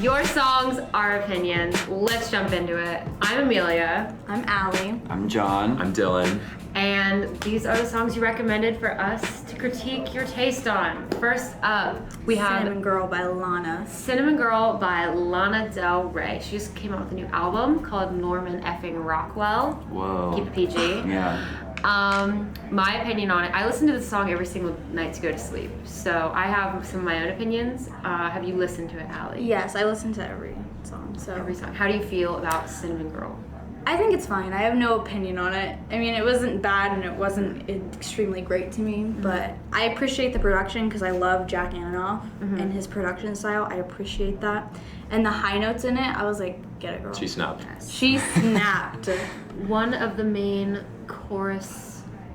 Your songs, our opinions. Let's jump into it. I'm Amelia. I'm Allie. I'm John. I'm Dylan. And these are the songs you recommended for us to critique your taste on. First up, we have Cinnamon Girl by Lana. Cinnamon Girl by Lana Del Rey. She just came out with a new album called Norman Effing Rockwell. Whoa. Keep it PG. Yeah. My opinion on it, I listen to this song every single night to go to sleep. So I have some of my own opinions. Have you listened to it, Allie? Yes, I listen to every song. So Every song. How do you feel about Cinnamon Girl? I think it's fine. I have no opinion on it. I mean, it wasn't bad and it wasn't extremely great to me, but I appreciate the production because I love Jack Antonoff and his production style. I appreciate that. And the high notes in it, I was like, get it, girl. She snapped. She snapped. One of the main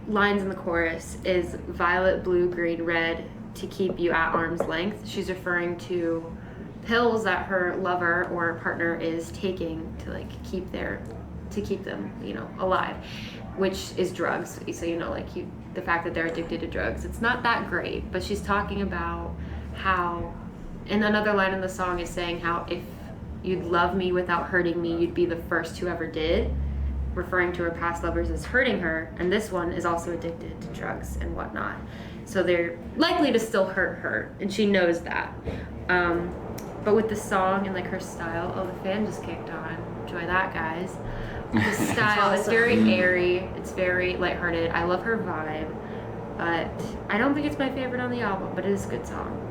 lines in the chorus is violet, blue, green, red to keep you at arm's length. She's referring to pills that her lover or partner is taking to like keep them, alive, which is drugs. So the fact that they're addicted to drugs, it's not that great. But she's talking about how, and another line in the song is saying how if you'd love me without hurting me, you'd be the first who ever did, referring to her past lovers as hurting her. And this one is also addicted to drugs and whatnot. So they're likely to still hurt her, and she knows that. But with the song and her style, the fan just kicked on. Enjoy that, guys. The style is very airy. It's very lighthearted. I love her vibe, but I don't think it's my favorite on the album. But it is a good song.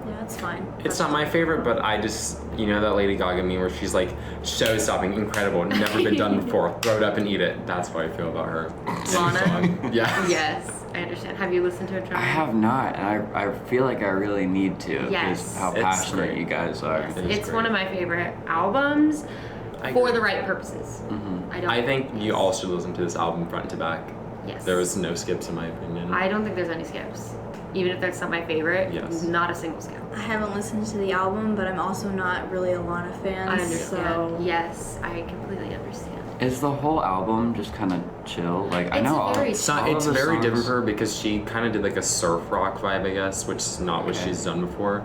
Yeah, it's fine. It's not my favorite, but I just, that Lady Gaga meme where she's like, show-stopping, incredible, never been done before, throw it up and eat it. That's how I feel about her. Lana? Yeah. Yes, I understand. Have you listened to it, John? I have not, and I feel like I really need to. Yes. Because how It's passionate great. you guys are. Yes. It is It's great. one of my favorite albums I for agree. the right purposes. I think you all should listen to this album front to back. Yes. There was no skips in my opinion. I don't think there's any skips. Even if that's not my favorite, Yes. not a single skip. I haven't listened to the album, but I'm also not really a Lana fan. I understand. So Yes, I completely understand. Is the whole album just kind of chill? I It's know all, very It's all of the very songs- different for her because she kind of did like a surf rock vibe, I guess, which is not what Okay. she's done before.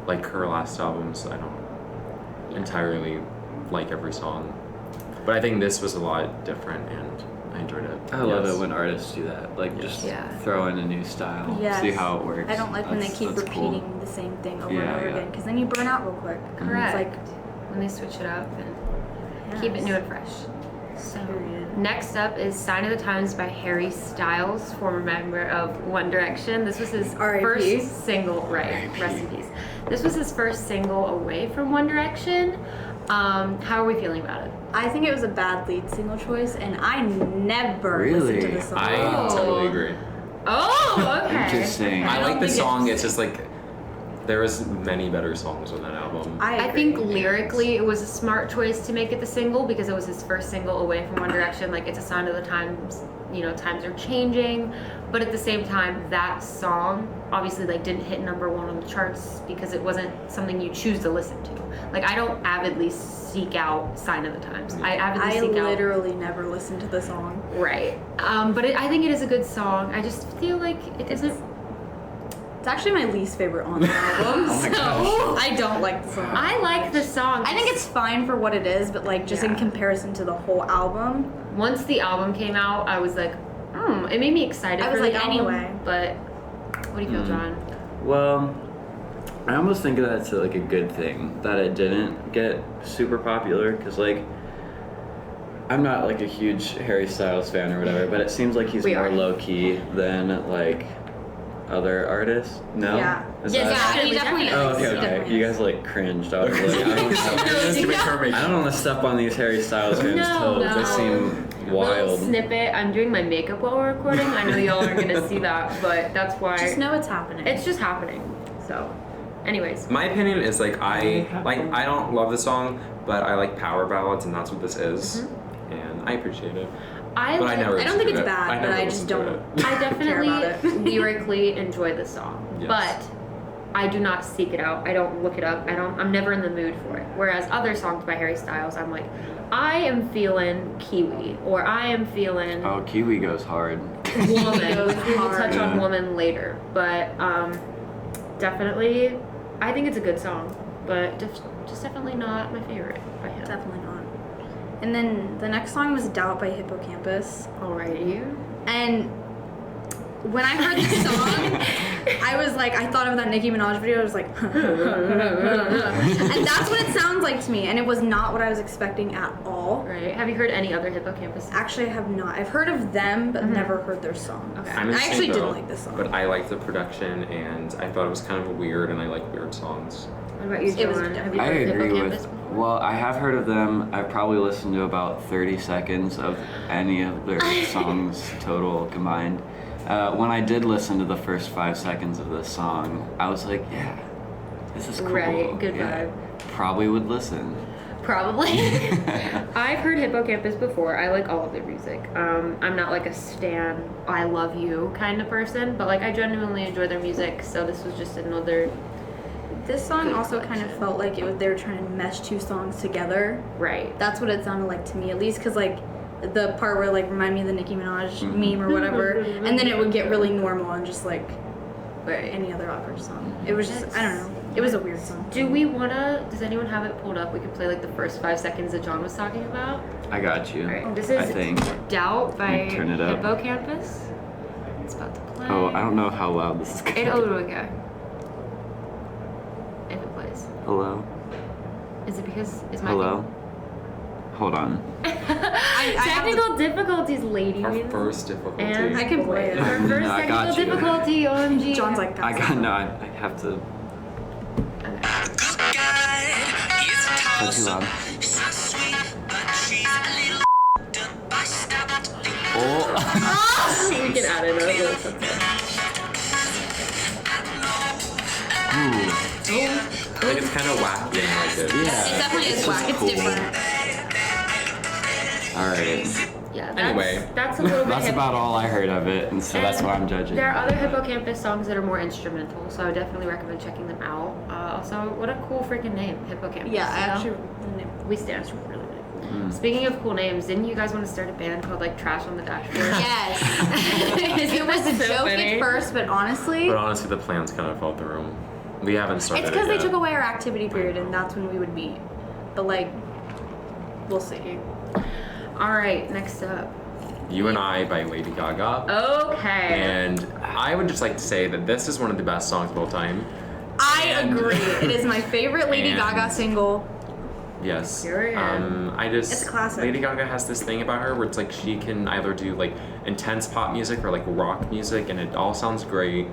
Like her last albums, I don't entirely like every song. But I think this was a lot different and I enjoyed it. I love Yes. it when artists do that. Just Yeah. throw in a new style, yes. see how it works. I don't like when they That's- keep that's repeating cool. the same thing over Yeah, and over yeah. again, because then you burn out real quick. Correct. It's like, When they switch it up and keep it yes. new and fresh. So Period. next up is Sign of the Times by Harry Styles, former member of One Direction. This was his R.I.P. first single, right? Rest in peace. This was his first single away from One Direction. How are we feeling about it? I think it was a bad lead single choice, and I never listened to Really? the song. I Oh. totally agree. Oh, okay. Interesting. I don't like the think song. It's just like there was many better songs on that album. I agree. think lyrically it was a smart choice to make it the single because it was his first single away from One Direction. It's a sign of the times, times are changing. But at the same time, that song obviously didn't hit number one on the charts because it wasn't something you choose to listen to. I don't avidly seek out Sign of the Times. I avidly I seek out. literally never listened to the song. Right. But I think it is a good song. I just feel like it doesn't. It's actually my least favorite on the album. Oh my so gosh. I don't like the song. I like the song. I think it's fine for what it is, but just in Yeah. comparison to the whole album, Once the album came out, I was like, it made me excited I for was the like, album. anyway. But what do you feel, John? Well, I almost think that's a good thing that it didn't get super popular because I'm not a huge Harry Styles fan or whatever, but it seems like he's We more are. low key than other artists. No? Yeah. Is Yes, that- yeah, he definitely Oh, is. okay, He okay. definitely You is. guys cringed. I was like, I don't want to step on these Harry Styles fans' No, toes. no. They seem Little wild. snippet. I'm doing my makeup while we're recording. I know y'all aren't gonna see that, but that's why just know it's happening. it's just happening. So, anyways, My opinion is I don't love the song, but I like power ballads, and that's what this is, and I appreciate it. I But I never I don't listen think to it's it. bad, I but never I just listen to don't. it. I care definitely about it. lyrically enjoy the song, Yes. but I do not seek it out. I don't look it up. I'm never in the mood for it. Whereas other songs by Harry Styles, I'm like, I am feeling Kiwi, or I am feeling Oh, Kiwi goes hard. Woman, goes which we will touch on hard. Woman later. But definitely, I think it's a good song. but just definitely not my favorite by him. Definitely not. And then the next song was Doubt by Hippocampus. Alrighty. And when I heard this song, I was like, I thought of that Nicki Minaj video. I was like, and that's what it sounds like to me. And it was not what I was expecting at all. Right. Have you heard any other Hippocampus? Actually, I have not. I've heard of them, but never heard their songs. Okay. I'm in I sync, actually though, didn't like this song. But I liked the production, and I thought it was kind of weird, and I like weird songs. What about you, It was John? Have you I heard agree Hippocampus with. before? Well, I have heard of them. I've probably listened to about 30 seconds of any of their songs total combined. When I did listen to the first 5 seconds of this song, I was like, yeah, this is cool. Right, good Yeah, vibe. Probably would listen. Probably. I've heard Hippocampus before. I like all of their music. I'm not like a stan, I love you kind of person, but like I genuinely enjoy their music, so this was just another. This song also kind of felt like they were trying to mesh two songs together. Right. That's what it sounded like to me, at least, because like the part where like remind me of the Nicki Minaj meme or whatever, and then it would get really normal and just like any other opera song. It was just I don't know. It was a weird song. Does anyone have it pulled up? We can play like the first 5 seconds that John was talking about. I got you. Alright, this I is think. Doubt by Turn it up. Hippocampus. It's about to play. Oh, I don't know how loud this is going to be. Okay. If it plays. Hello? Is it because is my Hello? Hold on. technical difficulties, ladies. Our first difficulty. And I can play it. Our No, first I got technical you. difficulty, OMG. John's like, I got no. I have to. So too loud. Oh. we can add in a little something. Ooh. Like, it's kind of wacky and like it. Yeah. It definitely is whack. It's cool. different. All right. Yeah. That's, Anyway. that's a little bit. That's about all I heard of it, and so that's And why I'm judging. There are other Hippocampus songs that are more instrumental, so I would definitely recommend checking them out. Also, what a cool freaking name, Hippocampus. Yeah, I you know? actually. We stand for really, really cool. Speaking of cool names, didn't you guys want to start a band called like Trash on the Dashboard? Yes. It was a So joke funny. at first, but honestly, But honestly, the plans kind of fell through. We haven't started. it's because it they yet. took away our activity period, and that's when we would meet. But like, we'll see. All right, next up. You and I by Lady Gaga. Okay. And I would just like to say that this is one of the best songs of all time. I And- agree. It is my favorite Lady And- Gaga single. Yes. Period. I just It's a classic. Lady Gaga has this thing about her where it's like she can either do like intense pop music or like rock music, and it all sounds great.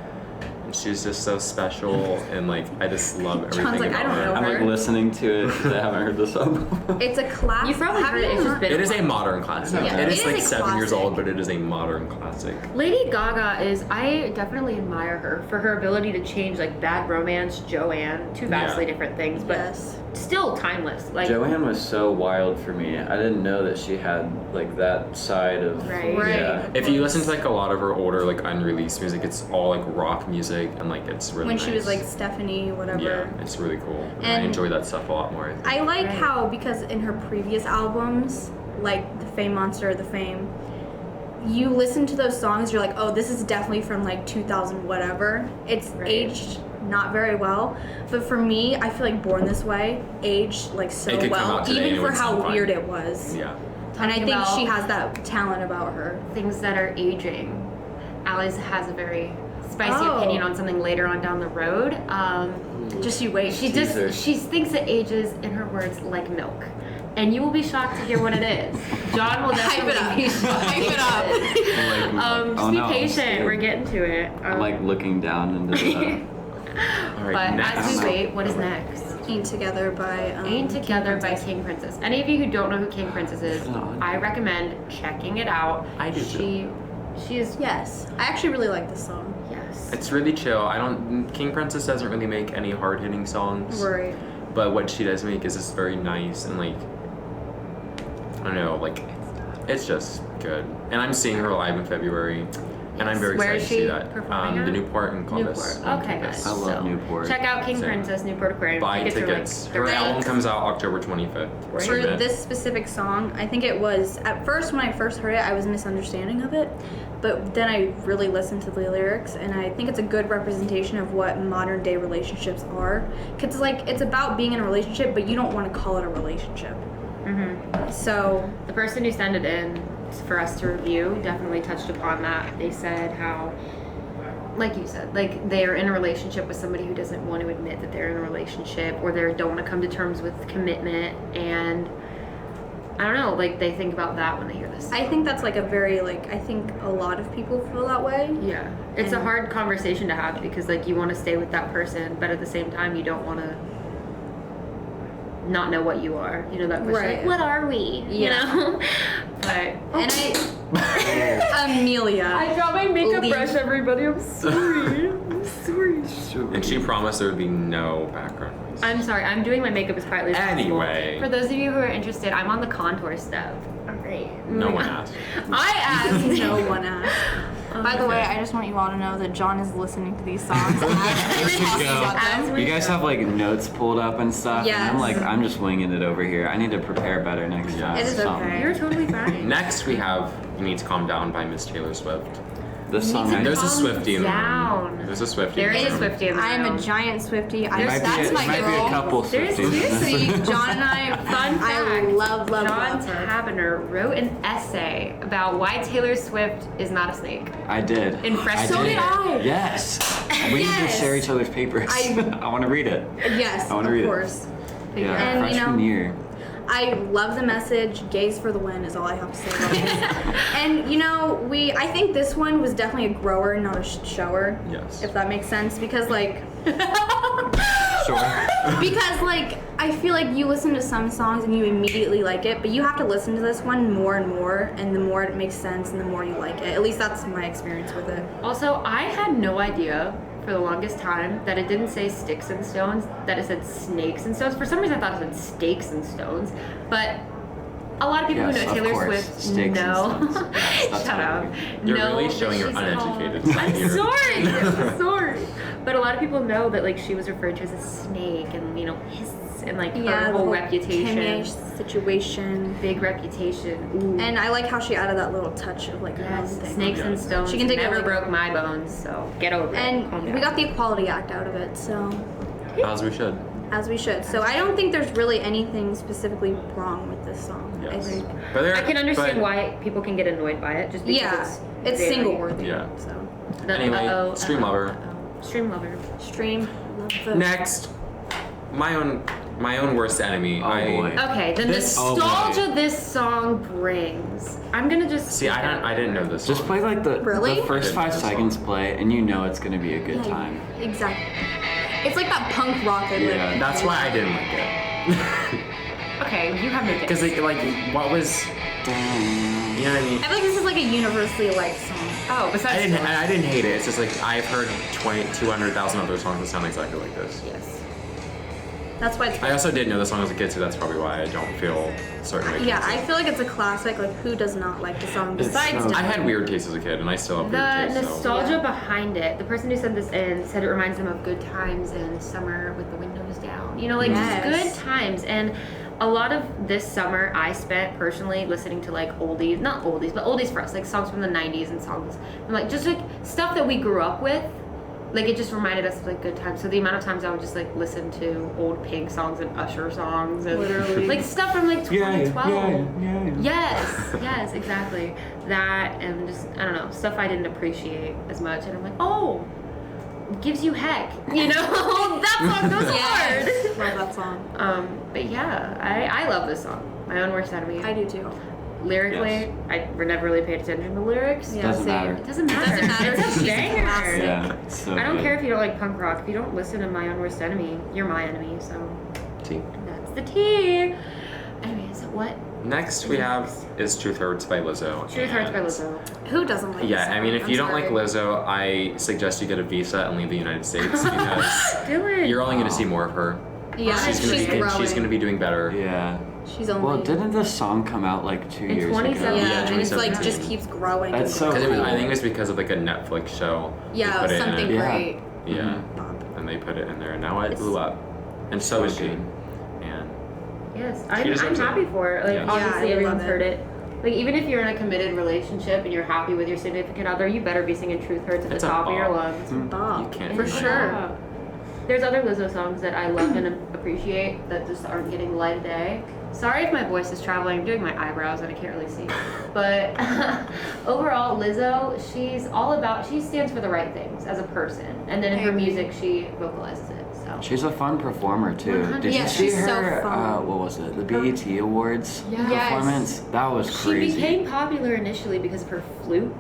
And she's just so special, and like I just love everything John's like, about I don't her. know. I'm like her. listening to it because I haven't heard the song. It's a classic. You probably Have heard you it. It's just not? been It is a modern classic. Yeah, it it is is like a 7 years classic. old, but it is a modern classic. Lady Gaga is, I definitely admire her for her ability to change like Bad Romance, Joanne, two vastly Yeah. different things, but Yes. still timeless. Like, Joanne was so wild for me. I didn't know that she had like that side of. Right. Right. Yeah. If you listen to like a lot of her older like unreleased music, it's all like rock music, and like it's really When nice. she was like Stephanie, whatever. yeah, it's really cool. And I And- enjoy that stuff a lot more. I think. I like Right. how, because in her previous albums, like The Fame Monster, The Fame, you listen to those songs, you're like, oh, this is definitely from like 2000 whatever. It's Right. aged not very well, but for me, I feel like Born This Way aged like so It could come well, out today and even it for would how sound fine. weird it was. Yeah. And I Talking think about- she has that talent about her. things that are aging. Alice has a very spicy Oh. opinion on something later on down the road. Just you wait. She Teaser. just she thinks it ages, in her words, like milk. And you will be shocked to hear what it is. John will Hype it definitely up. be shocked. Hype it up. I'm like, Just oh be no, I'm patient. scared. We're getting to it. I'm like looking down into the. All right. but next. as we wait, what is next? Ain't Together by Ain't Together by King Princess. Any of you who don't know who King Princess is, No. I recommend checking it out. I do She is Yes. I actually really like this song. yes. It's really chill. King Princess doesn't really make any hard hitting songs. Right. But what she does make is just very nice and like I don't know, like it's just good. And I'm seeing her live in February. And I'm very Where excited is to see she that. performing The at? Newport in Columbus. Newport. Okay, good. I love Newport. Check out King Same. Princess Newport Aquarium. Buy are, tickets. like, Her they're album great. comes out October 25th. Right. For Submit. this specific song, I think it was at first when I first heard it, I was misunderstanding of it, but then I really listened to the lyrics, and I think it's a good representation of what modern day relationships are. Cause like it's about being in a relationship, but you don't want to call it a relationship. So The person who sent it in for us to review definitely touched upon that. They said how, like you said, like they're in a relationship with somebody who doesn't want to admit that they're in a relationship, or they don't want to come to terms with commitment, and I don't know, like they think about that when they hear this. I think that's like a very like I think a lot of people feel that way. Yeah, it's a And- hard conversation to have because like you want to stay with that person, but at the same time you don't want to not know what you are. You know that question, Right. like, what are we? You Yeah. know, but And Amelia. dropped my makeup Leave. Everybody, I'm sorry. I'm sorry. And she promised there would be no background noise. I'm sorry. I'm doing my makeup as quietly as possible. Anyway. For those of you who are interested, I'm on the contour step. Great. No one asked. I asked. No one asked. By the way, I just want you all to know that John is listening to these songs. There you go. As we You guys have like notes pulled up and stuff, and I'm Yes. like, I'm just winging it over here. I need to prepare better next time. It is Something. okay. You're totally fine. Next we have You Need to Calm Down by Miss Taylor Swift. This song, to I, There's a Calm Swiftie in the down. room. There's a Swiftie There in the is a room. Swiftie in the I'm a room. giant Swiftie. it might That's be, my it might girl. be a couple There's Swifties. See, John and I, Fun I fact, love John her. Tavener wrote an essay about why Taylor Swift is not a snake. I did. In freshman I did. year. I. Yes. We need to Yes. share each other's papers. I- I want to read it. Yes, I wanna of read it. course. Yeah, And, you freshman know, year. I love the message. Gays for the win is all I have to say about this. And you know, I think this one was definitely a grower, not a shower. Yes. If that makes sense, because like, Sure. because like I feel like you listen to some songs and you immediately like it, but you have to listen to this one more and more, and the more it makes sense and the more you like it. At least that's my experience with it. Also, I had no idea for the longest time that it didn't say sticks and stones, that it said snakes and stones. For some reason, I thought it said stakes and stones, but a lot of people Yes, who know of Taylor course. Swift Stakes and know. stones. Yes, that's Shut up. You're know really that showing your she's uneducated called- side I'm here. sorry. I'm sorry. But a lot of people know that like she was referred to as a snake, and you know, hiss, and like her whole reputation, Kimmy situation. big reputation. Ooh. And I like how she added that little touch of like her own yes, thing. snakes and stones. She can take it never like- broke my bones, so get over it. Calm And down. we got the Equality Act out of it, so As we should. as we should. So I don't think there's really anything specifically wrong with this song. I Yes. think. But there, I can understand but, why people can get annoyed by it, just because Yeah, it's very- single worthy. Yeah. So Anyway, Stream Lover. Stream Lover. stream. Love the Next, my own worst enemy. Oh, boy. Okay, the This- oh, nostalgia boy. this song brings. I'm gonna just See, I didn't know this. Just song. play like the Really? first I didn't 5 know the seconds song. play, and you know it's gonna be a good time. Exactly. It's like that punk rock. Yeah, That's why I didn't like it. Okay, you have no Because guess. like, what was? You know what I mean? I feel like this is like a universally liked song. Oh, besides I didn't hate it. It's just like I've heard 200,000 other songs that sound exactly like this. yes. That's why it's. I also did know the song as a kid, so that's probably why I don't feel certain. Yeah, I feel like it's a classic. Like, who does not like the song? It's Besides, so- I had weird taste as a kid, and I still have The weird taste. nostalgia Yeah. behind it, the person who sent this in said it reminds them of good times in summer with the windows down. You know, like Yes. just good times. And a lot of this summer I spent personally listening to like oldies, not oldies, but oldies for us, like songs from the 90s and songs, and like just like stuff that we grew up with. Like it just reminded us of like good times. So the amount of times I would just like listen to old Pink songs and Usher songs and Literally. like stuff from like 2012. yeah. Yes, exactly. That and just I don't know, stuff I didn't appreciate as much, and I'm like, oh, gives you heck, you know? That song goes yes, hard. love that song. But yeah, I love this song. My Own Worst Enemy. I do too. Lyrically, Yes. I never really paid attention to lyrics. Yeah, Doesn't same. matter. It doesn't matter. Doesn't matter. It's a She's a banger. classic. Yeah, it's so I don't good. care if you don't like punk rock. If you don't listen to My Own Worst Enemy, you're my enemy. So See. that's the tea. Anyways, what? Next we have is Truth Hurts by Lizzo. Truth Hurts by and- Lizzo. Who doesn't like? Yeah, this I mean, song? if you I'm don't like sorry. Lizzo, I suggest you get a visa and leave the United States because Do it. you're only going to see more of her. Yeah, She's she's going to growing. she's going to be doing better. Yeah. She's only. Well, didn't the song come out like 2 In years ago? 2017. Yeah, Yeah, and it's like 2017. just keeps growing. That's and so growing. Because cool. I think it was because of like a Netflix show. They Yeah, put it in something it. Yeah. great. Yeah, Bob. and they put it in there, and now it blew up. And so is she. And Yes, She I'm deserves it. happy for her. Like Yeah. obviously Yeah, I everyone's love heard it. it. Like even if you're in a committed relationship and you're happy with your significant other, you better be singing "Truth Hurts" at the It's a top of your bop. lungs. Bob. you can't For do that. sure. There's other Lizzo songs that I love and appreciate that just aren't getting light of day. Sorry if my voice is traveling. I'm doing my eyebrows and I can't really see. But overall, Lizzo, she stands for the right things as a person. And then in I her agree. music, she vocalizes it. So She's a fun performer too. Did Yeah, you see she's so her? fun. What was it? The BET Awards Yeah. Yes. performance. That was she crazy. became popular initially because of her flute.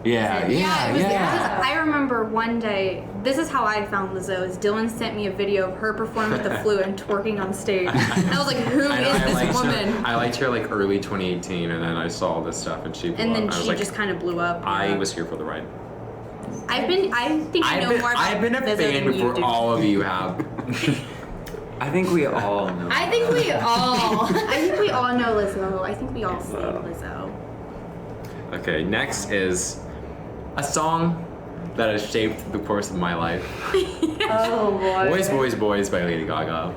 yeah, Yeah, it was yeah. because I remember one day. This is how I found Lizzo. Is Dylan sent me a video of her performing with the flute and twerking on stage. And I was like, "Who I know, is I this liked woman?" Her, I liked her like early 2018, and then I saw all this stuff, and she blew And up. then I was she like, just kind of blew up. I was here for the ride. I think I know more about I've been a Lizzo fan than you before do. all of you have. I think we all know. I think we all. I think we all know Lizzo. I think we all sing Wow. Lizzo. Okay, next is a song that has shaped the course of my life. Oh boy. Boys, Boys, Boys by Lady Gaga.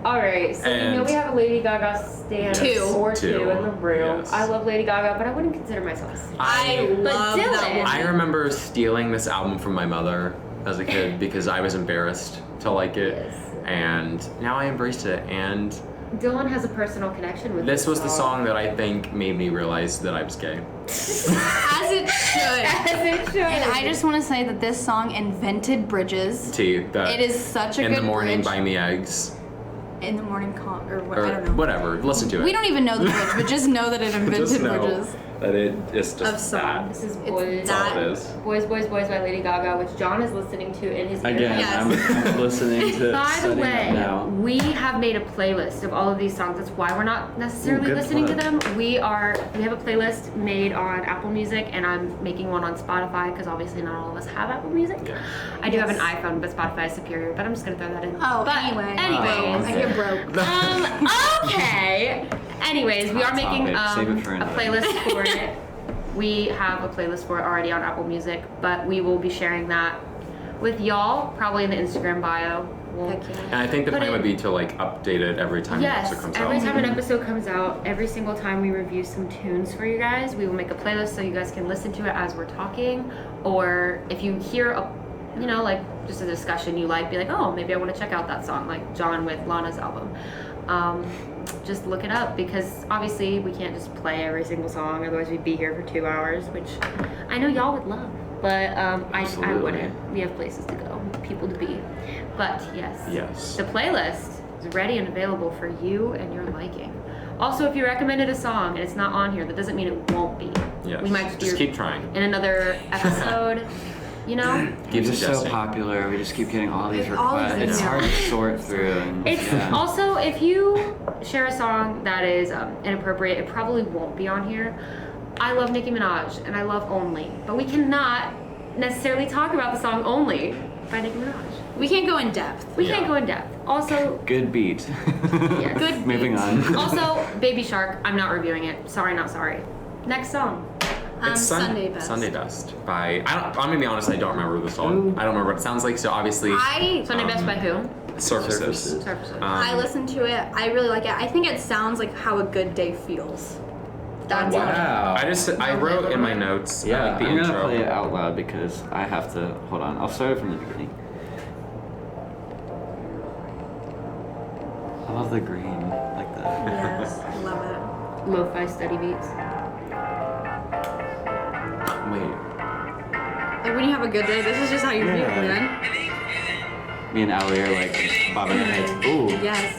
All right, so you know And- we have a Lady Gaga stand Two. or Two, two in the room. yes. I love Lady Gaga, but I wouldn't consider myself a stan. I But love that Dylan- woman. I remember stealing this album from my mother as a kid because I was embarrassed to like it. Yes. And now I embraced it. And Dylan has a personal connection with this was the song that I think made me realize that I was gay. As it should. As it should. And I just want to say that this song invented bridges. It is such a In good the morning, bridge. buy me eggs. In the morning or what? Or I don't know. whatever. Listen to it. We don't even know the bridge, but just know that it invented Just know bridges that it is just of songs. This is It's Boys. That's all that. it is. Boys, Boys, Boys by Lady Gaga, which John is listening to in his Again, earbuds. I'm listening to By the setting way, up now. we have made a playlist of all of these songs. That's why we're not necessarily Ooh, good listening to plug. them. We have a playlist made on Apple Music, and I'm making one on Spotify because obviously not all of us have Apple Music. Yeah. I do have an iPhone, but Spotify is superior. But I'm just gonna throw that in. Oh, but anyway. anyways, I get broke. okay. Anyways, we are Hot making topic. Save it for a another playlist for it. We have a playlist for it already on Apple Music, but we will be sharing that with y'all probably in the Instagram bio. We'll Heck yeah. And I think the Put plan it- would be to like update it every time Yes, an episode comes every out. time an episode comes out, every single time we review some tunes for you guys, we will make a playlist so you guys can listen to it as we're talking. Or if you hear a, like just a discussion you like, be like, oh, maybe I want to check out that song, like John with Lana's album. Just look it up because obviously we can't just play every single song, otherwise we'd be here for 2 hours, which I know y'all would love. But I Absolutely. wouldn't. We have places to go, people to be. But yes. Yes. The playlist is ready and available for you and your liking. Also, if you recommended a song and it's not on here, that doesn't mean it won't be. Yes. We might just keep trying. in another episode. Keep We're just so suggesting. popular. We just keep getting all these All these requests. It's emails. hard to sort through. And, It's yeah. also, if you share a song that is inappropriate, it probably won't be on here. I love Nicki Minaj and I love Only, but we cannot necessarily talk about the song Only by Nicki Minaj. We can't go in depth. We Yeah. can't go in depth. Also, Good beat. Yes. Good Moving beat. on. also, Baby Shark. I'm not reviewing it. Sorry, not sorry. Next song. It's Sunday Best. Sunday Best by I'm gonna be honest, I don't remember the song. I don't remember what it sounds like, so obviously Sunday Best by who? Surfaces. Surfaces. I listened to it. I really like it. I think it sounds like how a good day feels. That's Wow. I wrote in my notes Yeah, like the I'm intro. gonna play it out loud because I have to. Hold on, I'll start it from the beginning. I love the green, like that. Yes, I love it. Lo-fi study beats. Wait. Like when you have a good day, this is just how you feel, Yeah. man. Me and Ali are like bobbing our heads. Ooh. Yes.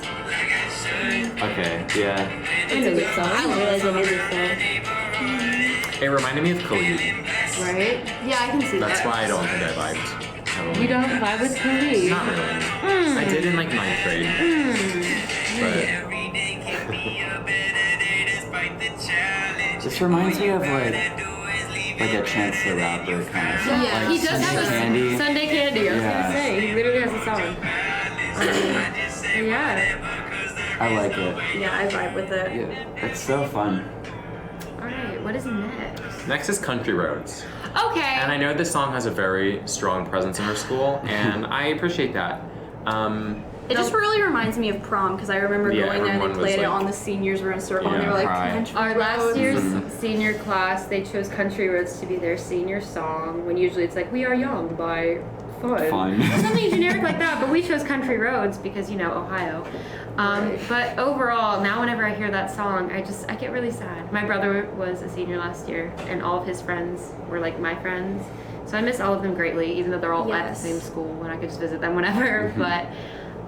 Okay. Yeah. I know this song. I realize I know this song. It reminded me of Khalid. Right? Yeah, I can see That's that. why I don't think I vibed. heavily. You don't vibe with Khalid. Not really. I did in like 9th grade. But This reminds me of like a Chance the Rapper kind of song. Yeah, like He does Sunday have a Candy. Sunday Candy. I was Yeah. gonna say he literally has a song. Yeah. I like it. Yeah, I vibe with it. Yeah, it's so fun. All right, what is next? Next is Country Roads. Okay. And I know this song has a very strong presence in her school, and I appreciate that. It just really reminds me of prom because I remember Yeah, going there and everyone they was played it like- on the seniors were in a circle and they Yeah, were like, cry. Country Our last Roads. year's senior class, they chose Country Roads to be their senior song, when usually it's like We Are Young by Fun. Fun. Or something generic like that, but we chose Country Roads because, Ohio. But overall, now whenever I hear that song, I get really sad. My brother was a senior last year, and all of his friends were like my friends. So I miss all of them greatly, even though they're all at the Yes. same school and I could just visit them whenever. But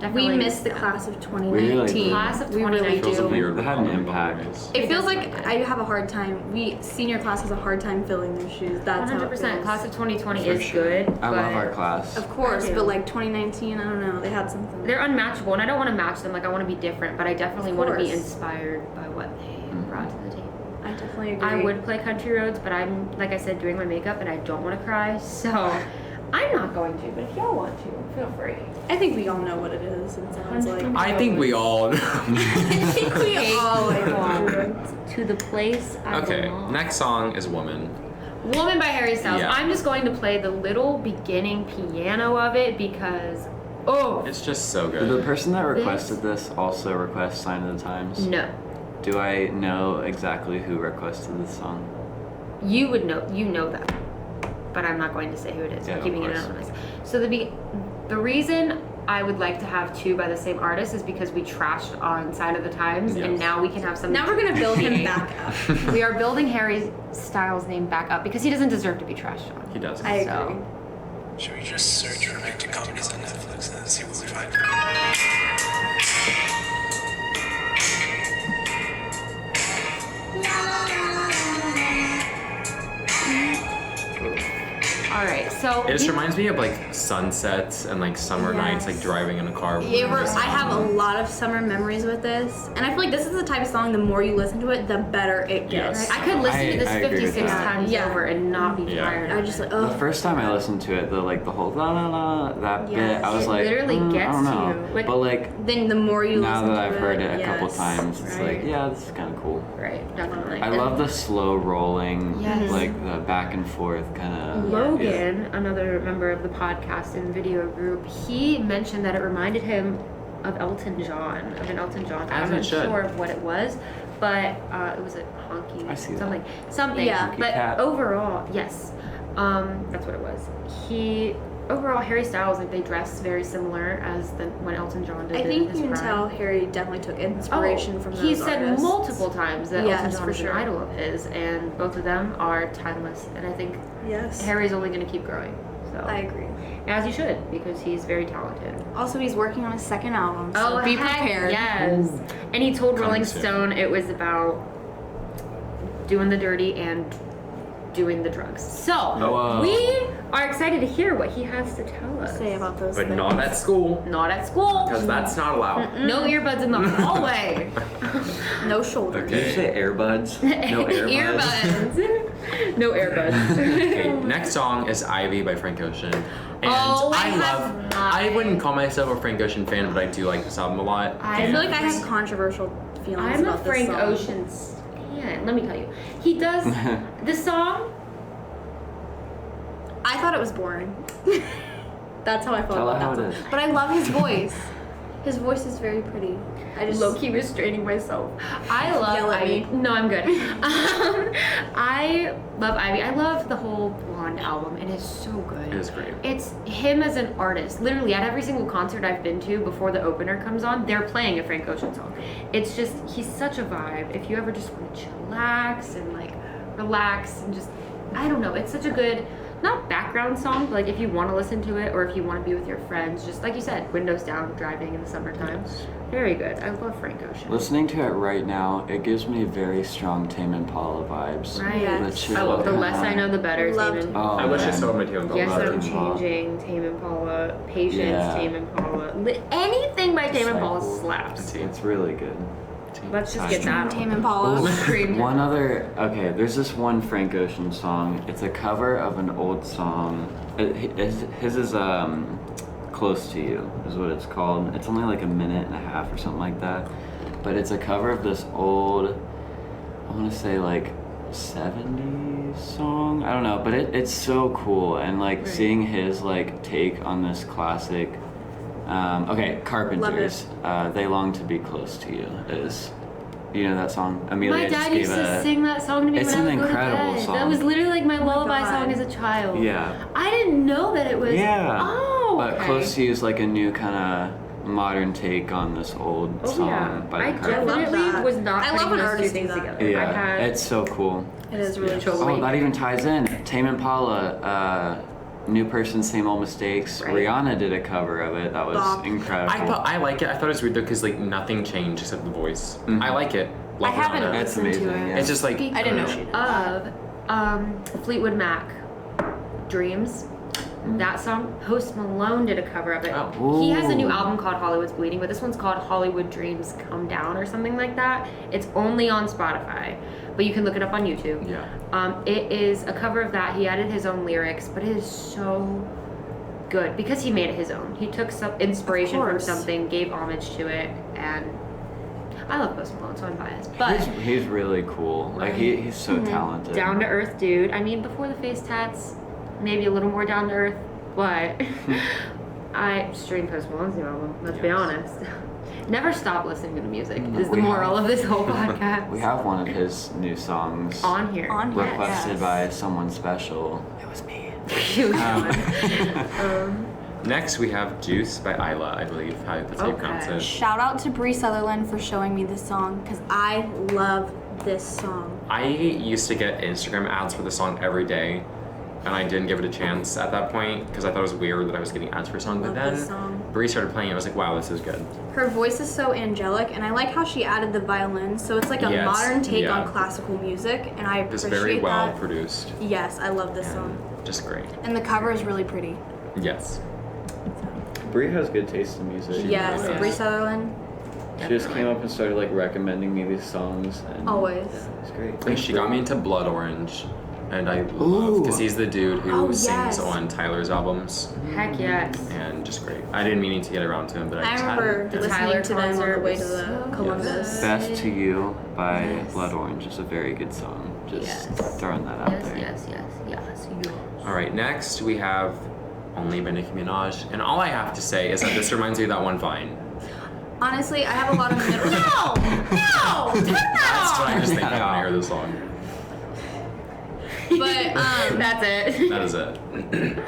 We definitely miss the class of We really 2019. do. Class of We really 2019. Feels do. weird. It had an in impact. ways. It feels does like feel good. I have a hard time. Senior class has a hard time filling their shoes. That's how it 100%. feels. Class of 2020 For is sure. good. I but love our class. Of course, I do. but like 2019, I don't know. They had something. They're unmatchable, and I don't want to match them. Like, I want to be different, but I definitely Of want to be course. inspired by what they brought to the table. I definitely agree. I would play Country Roads, but I'm, like I said, doing my makeup, and I don't want to cry, so I'm not going to. But if y'all want to, feel free. I think we all know what it is. It sounds like. I think we all know. I think we all know. To the place I Okay, belong. next song is Woman. Woman by Harry Styles. Yeah. I'm just going to play the little beginning piano of it because, oh, It's just so Did the good. person that requested this also request Sign of the Times? no. Do I know exactly who requested this song? You would know, that, but I'm not going to say who it is. Yeah, I'm of keeping it course. anonymous. So the reason I would like to have two by the same artist is because we trashed on Sign of the Times, and Yes. now we can have something. Now we're gonna build him back up. We are building Harry Styles' name back up because he doesn't deserve to be trashed on. He does. I agree. So. Should we just search romantic comedies on Netflix and see what we find? All right, so It just reminds me of like sunsets and like summer nights, like Yes. driving in a car. I have a lot of summer memories with this, and I feel like this is the type of song. The more you listen to it, the better it gets. Yes. I could listen to this I agree with 56 that. times Yeah. over and not be Yeah. tired. I of just it. like, The oh. first time I listened to it, the whole la la la that bit, Yes. I was It like, literally I gets don't to know. you. Like- But like Then the more you now listen that to I've heard it a couple yes. times, it's Right. like, yeah, this is kind of cool. Right, definitely. I love the slow rolling, Yes. like the back and forth kind of. Logan, another member of the podcast and video group, he mentioned that it reminded him of Elton John, of an Elton John. As I'm it not should. sure of what it was, but it was a honky I see that. something. Yeah. Honky But cat. overall, yes, that's what it was. Overall, Harry Styles, like, they dress very similar as when Elton John did I it in think his you can prime. tell Harry definitely took inspiration from those He said artists. multiple times that Yes, Elton John for is sure. an idol of his, and both of them are timeless. And I think Yes. Harry's only going to keep growing. So I agree. as you should, because he's very talented. Also, he's working on a second album, so be heck prepared. Yes. And he told Coming Rolling soon. Stone it was about doing the dirty and doing the drugs. So Whoa. we are excited to hear what he has to tell us. Say about those But things. not at school, Not at school. because that's not allowed. No earbuds in the hallway. No shoulders. Did you say earbuds? No earbuds. Earbuds. No earbuds. Okay, next song is Ivy by Frank Ocean. And Oh, I I have love, not. I wouldn't call myself a Frank Ocean fan, but I do like this album a lot. I feel like I have controversial feelings I'm a about Frank this song. Ocean stan. Let me tell you, he does the song. I thought it was boring. That's how I felt Tell her about how that it song. is. But I love his voice. His voice is very pretty. I just Low key restraining myself. I love Yell at Ivy. me. No, I'm good. I love Ivy. I love the whole Blonde album. It is so good. It is great. It's him as an artist. Literally, at every single concert I've been to before the opener comes on, they're playing a Frank Ocean song. It's just, he's such a vibe. If you ever just want to chillax and like relax and just, I don't know, it's such a good, not background song, but like if you want to listen to it or if you want to be with your friends, just like you said, windows down, driving in the summertime. Very good. I love Frank Ocean. Listening to it right now, it gives me very strong Tame Impala vibes. Right. Yes. Literally. Oh, the less I know, the better. Loved- Tame Impala. Oh, I wish I man. saw Mateo and Yes, Love I'm Tame Impala. changing. Tame Impala, Patience, Yeah. Tame Impala. Anything by Tame Impala Disciple. slaps. It's really good. Let's just get that Tame on. Impala. Scream. One other, okay, there's this one Frank Ocean song. It's a cover of an old song. His is Close to You is what it's called. It's only like a minute and a half or something like that. but it's a cover of this old, I want to say like 70s song. I don't know, but it's so cool, and like seeing his like take on this classic. Okay, Carpenters. They Long to Be Close to You is. You know that song? Amelia My just dad gave used to a. sing that song to me It's when I an would go to incredible bed. song. That was literally like my lullaby God. song as a child. Yeah. I didn't know that it was. Yeah. Oh, But okay. Close to You is like a new kind of modern take on this old Oh song yeah. by I the Carpenters. love definitely that. was not I love putting when those two artists do things that. together. I Yeah, had it's so cool. It is really Spiritual cool. Oh, that even ties in. Tame Impala, New Person, Same Old Mistakes. Right. Rihanna did a cover of it. That was Bop. incredible. I like it. I thought it was weird though because like nothing changed except the voice. Mhm. I like it. Love I haven't Rihanna. That's listened to amazing, it. yeah. It's just like I didn't know don't she did. of Fleetwood Mac, Dreams. That song, Post Malone did a cover of it. Oh. He has a new Ooh. album called Hollywood's Bleeding, but this one's called Hollywood Dreams Come Down or something like that. It's only on Spotify, but you can look it up on YouTube. Yeah. It is a cover of that. He added his own lyrics, but it is so good because he made it his own. He took some inspiration from course. something, gave homage to it, and I love Post Malone, so I'm biased. But He's really cool. Like he's so talented. down to earth dude. I mean, before the face tats, maybe a little more down to earth, but I stream Post Malone's new album. Let's be Yes. honest. Never stop listening to the music. Is the We moral have- of this whole podcast. We have one of his new songs on here. On here. requested Yes. by someone special. It was me. Cute one. Next we have Juice by Isla, I believe that's how you pronounce Okay. it. Shout out to Bree Sutherland for showing me this song because I love this song. I used to get Instagram ads for the song every day, and I didn't give it a chance at that point because I thought it was weird that I was getting ads for a song. But Love then this song. Bree started playing it. I was like, wow, this is good. Her voice is so angelic, and I like how she added the violin. So it's like a Yes, modern take yeah. on classical music, and I It's appreciate very well that. produced. Yes, I love this And song, just great. and the cover is really pretty. Yes. Brie has good taste in music. She Yes, really does. Bree Sutherland, She just came up and started like recommending me these songs. And always. It's great. And she got me into Blood Orange, and I love because he's the dude who Oh, sings yes. on Tyler's albums, Heck yes. and just great. I didn't mean to get around to him, but I I just remember had The to. Tyler listening to them on the concert way to was the so Columbus. Best to You by Yes. Blood Orange is a very good song. Just Yes. throwing that out Yes, there. yes, yes, yes. All right, next we have Only by Nicki Minaj, and all I have to say is that this reminds me of that one Vine. Honestly, I have a lot of middle. No, no, turn That's that what I off. just think of when I hear this song. But That's it. That is it.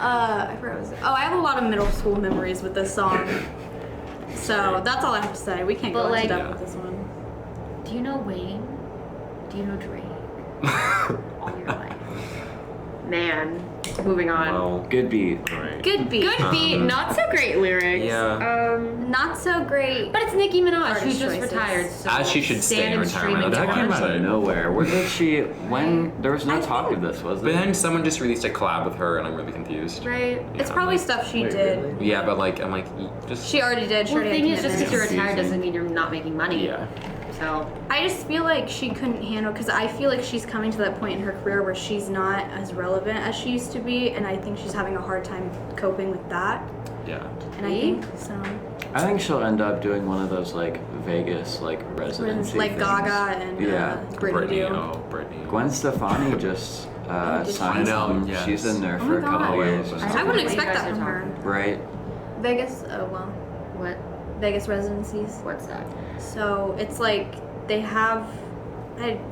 I forgot what was it. Oh, I have a lot of middle school memories with this song. So that's all I have to say. We can't But, go like- into depth with this one. Do you know Wayne? Do you know Drake? All your life. Man, moving on. Well, Good beat. all right. Good beat. Good beat, not so great lyrics. Yeah. Not so great. But it's Nicki Minaj, Artist who just choices. retired. So As she should stay in stand and retirement. stream That and came watch. out of nowhere. Where did she? When there was no talk of this, was But there? then someone just released a collab with her, and I'm really confused. Right? It's Yeah, probably like- stuff she Wait, did. really? Yeah, but like I'm like just She already did. She Well, the already thing had is, just because you're commitments. retired doesn't mean you're not making money. yeah. So, I just feel like she couldn't handle because I feel like she's coming to that point in her career where she's not as relevant as she used to be, and I think she's having a hard time coping with that. Yeah. And I Me? think so. I think she'll end up doing one of those like Vegas like residency Like things. Gaga and Yeah. Brittany do. Oh, Brittany. Gwen Stefani just did she? signed I know, on. yes. She's in there Oh for my a couple God. years. I I don't know wouldn't what you expect guys that are from her. talking. Right? Vegas, oh well, what? Vegas residencies. What's that? So it's like they have.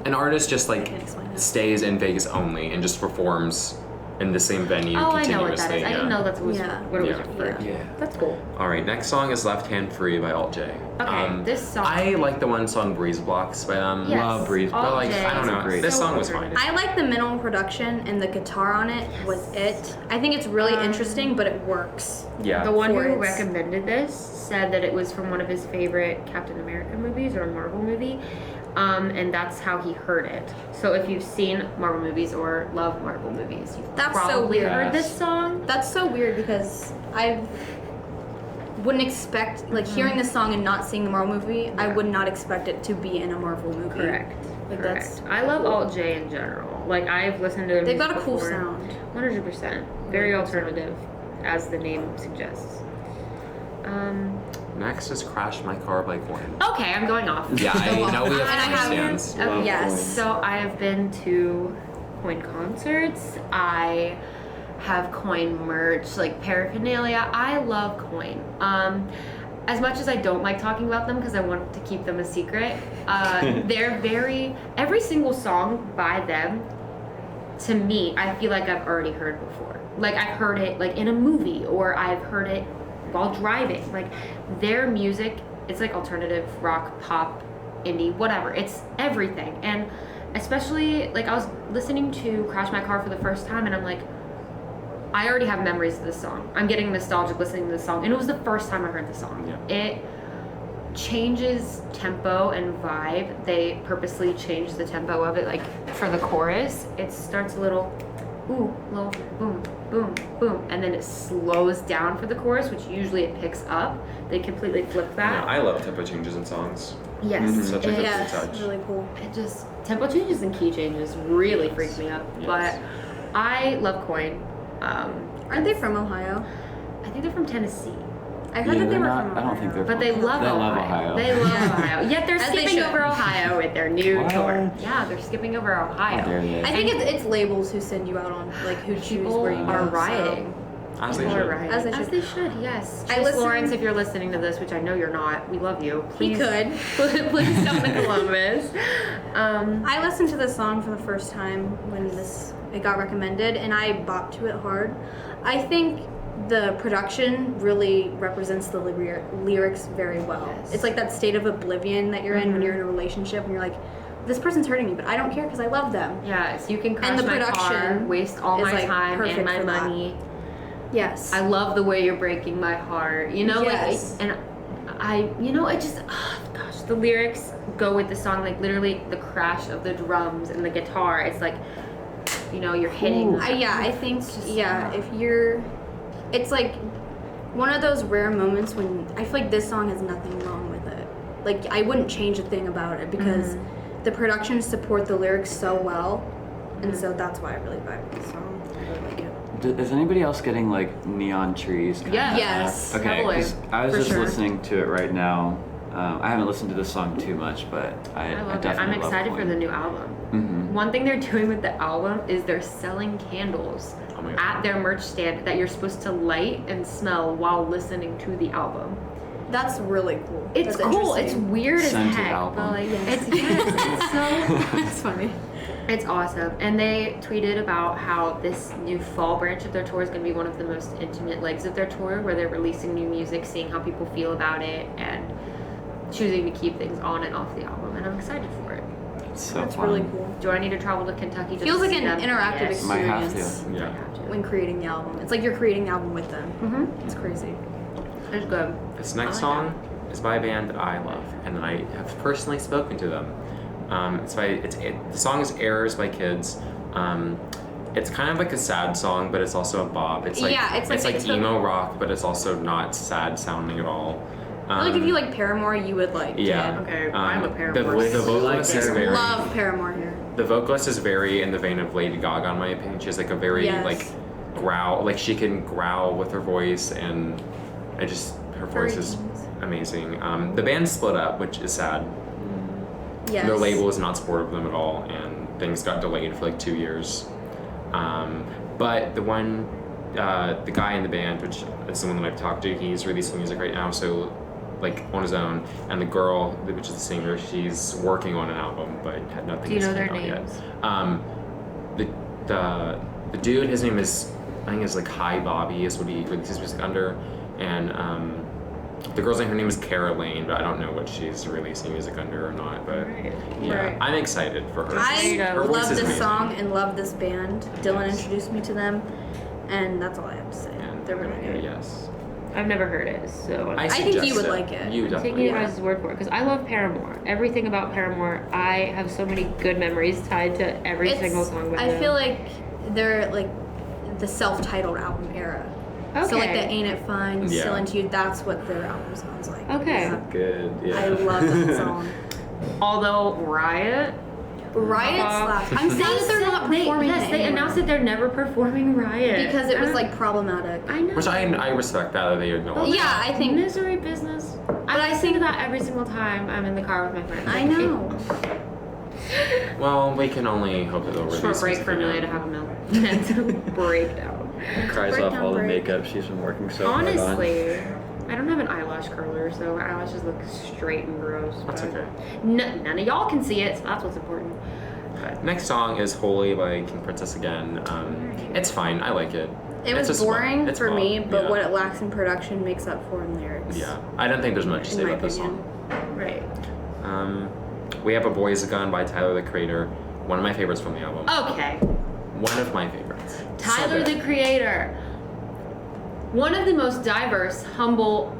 An artist just I like can't explain it. stays in Vegas only and just performs in the same venue Oh, I continuously. know what that is. I didn't know that was Yeah. what it was Yeah. referred to. Yeah. That's cool. All right, next song is Left Hand Free by Alt J. Okay, this song. I like the one song Breeze Blocks by them. Yes. Love Breeze, All But like, J I don't is know. great This so song was underrated. fine. I like the minimal production and the guitar on it was it. I think it's really interesting, but it works. Yeah. The one who Chords. recommended this said that it was from one of his favorite Captain America movies or a Marvel movie, and that's how he heard it. So if you've seen Marvel movies or love Marvel movies, you've That's so probably weird. heard this song. That's so weird because I wouldn't expect like hearing this song and not seeing the Marvel movie. I would not expect it to be in a Marvel movie. Correct. Like Correct. that's. I love Alt J in general. Like I've listened to. They've got a music cool before. sound. 100%. Very alternative, as the name suggests. Next is Crash My Car by Coin. Okay, I'm going off. Yeah, I know we have And I have- stands. Okay. Love Yes. Coin. So I have been to Coin concerts. I have Coin merch, like paraphernalia. I love Coin. As much as I don't like talking about them because I want to keep them a secret, they're every single song by them, to me, I feel like I've already heard before. Like I've heard it like in a movie, or I've heard it while driving. Like their music, it's like alternative rock, pop, indie, whatever. It's everything. And especially like I was listening to Crash My Car for the first time, and I'm like, I already have memories of this song. I'm getting nostalgic listening to this song, and it was the first time I heard the song. Yeah. It changes tempo and vibe. They purposely changed the tempo of it. Like for the chorus, it starts a little little boom, boom, boom, and then it slows down for the chorus, which usually it picks up. They completely flip Yeah, that. I love tempo changes in songs. Yes, Mhm. Such a good Yes, touch. really cool. it just tempo changes and key changes really freak me up. Yes. But I love Coin. Aren't they from Ohio? I think they're from Tennessee. I heard that they they're were not, from Ohio. I don't think they're But they from- love They Ohio. love Ohio. They love Yeah. Ohio. Yet they're As they skipping should. over Ohio with their new What? tour. Yeah, they're skipping over How Ohio. dare they? I think it's labels who send you out on like who choose People where you are go. rioting. As they People are should. rioting. As they As should. they should, yes. I Chase listened- Lawrence, if you're listening to this, which I know you're not, we love you. He Please, could. please come to Columbus. I listened to this song for the first time when it got recommended, and I bopped to it hard. I think the production really represents the lyrics very well. Yes. It's like that state of oblivion that you're in when you're in a relationship and you're like, this person's hurting me, but I don't care because I love them. Yes, you can crash And the my car, production waste all is, my like, time and perfect my for that. money. Yes. I love the way you're breaking my heart. You know, Yes. like, and it just, gosh, the lyrics go with the song. Like literally, the crash of the drums and the guitar. It's like, you're hitting. I think, it's like one of those rare moments when I feel like this song has nothing wrong with it. Like, I wouldn't change a thing about it because the production support the lyrics so well, and so that's why I really vibe with the song. I really like it. Is anybody else getting like neon trees? kind of Yeah. Yes. Okay, Heavily, 'cause I was for just sure. listening to it right now. I haven't listened to the song too much, but I I love it. definitely I'm love excited for Coin. the new album. Mhm. One thing they're doing with the album is they're selling candles Oh my God. at their merch stand that you're supposed to light and smell while listening to the album. That's really cool. It's That's cool. It's interesting. weird as Scented heck, album. but like Yes. it's so That's funny. it's awesome. And they tweeted about how this new fall branch of their tour is going to be one of the most intimate legs of their tour, where they're releasing new music, seeing how people feel about it, and choosing to keep things on and off the album. And I'm excited for it. It's so That's fun. really cool. Do I need to travel to Kentucky? Just Feels to like see an them? interactive Yes. Might have experience I Yeah. have to. when creating the album. It's like you're creating the album with them. Mm-hmm. It's crazy. It's good. This next I like song is by a band that I love, and that I have personally spoken to them. The song is "Errors" by Kids. It's kind of like a sad song, but it's also a bop. It's like Yeah, it's like they took- emo rock, but it's also not sad sounding at all. I feel like if you like Paramore, you would like. Yeah. Okay, I'm a The, Paramore. the vocalist is Paramore. very. Love Paramore here. The vocalist is very in the vein of Lady Gaga, in my opinion. She has like a very Yes. like growl, like she can growl with her voice, and her voice is amazing. The band split up, which is sad. Yes. Their label is not supportive of them at all, and things got delayed for like 2 years. But the guy in the band, which is someone that I've talked to, he's releasing music right now, so like on his own. And the girl, which is the singer, she's working on an album, but had nothing. Do you to know speak their on names? Yet. The dude, his name is, I think it's like Hi Bobby is what he releases music under, and the girl's name, her name is Cara Lane, but I don't know what she's releasing music under or not. But Right. yeah, Right. I'm excited for her. I Her voice love is this amazing. song and love this band. Dylan Yes. introduced me to them, and that's all I have to say. And They're really good. Yes. I've never heard it, so I think you suggest would like it. You I'm definitely taking it would. as his word for it because I love Paramore. Everything about Paramore, I have so many good memories tied to every single song by I them. feel like they're like the self-titled album era. So like the Okay. Ain't It Fine, Yeah. Still Into You, that's what their album sounds like. Okay. Yeah. Good. Yeah. I love that song. Although Riot, Riot slaps. I'm sad that they're not They, performing yes, it they anymore. announced that they're never performing Riot Because it was like problematic. I know. Which I respect that they acknowledge. Yeah, I think. misery business. I think that every single time I'm in the car with my friends. I know. Well, we can only hope that they'll release Short break music for Amelia to again. have a meltdown. Breakdown. Cries off Breakdown all the break. makeup she's been working so hard on. Honestly, I don't have an eyelash curler, so my eyelashes look straight and gross. That's but okay. None of y'all can see it, so that's what's important. But Next song is Holy by King Princess again. It's fine. I like it. It It's was a boring it's for pop, me, but yeah. what it lacks in production makes up for in lyrics. Yeah. I don't think there's much to In say my about this opinion. song. right. We have A Boy Is a Gun by Tyler, the Creator. One of my favorites from the album. Okay. One of my favorites. So Tyler good. the Creator. One of the most diverse, humble,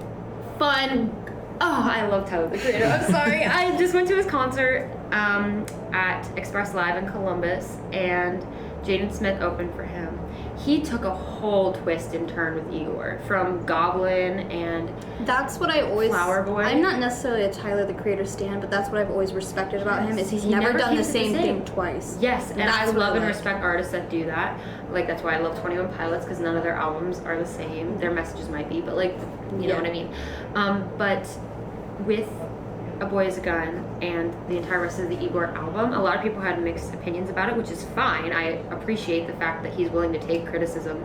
fun. Oh, I love Tyler the Creator. I'm sorry. I just went to his concert at Express Live in Columbus, and Jaden Smith opened for him. He took a whole twist and turn with Igor, from Goblin and That's what I always. Flower Boy. I'm not necessarily a Tyler the Creator stan, but that's what I've always respected about him is he's He never never done the keeps it the same same. thing twice. yes, and I That's what love and like. respect artists that do that. Like that's why I love 21 Pilots because none of their albums are the same. Their messages might be, but like you know Yeah. what I mean. But with A Boy Is a Gun and the entire rest of the Igor album, a lot of people had mixed opinions about it, which is fine. I appreciate the fact that he's willing to take criticism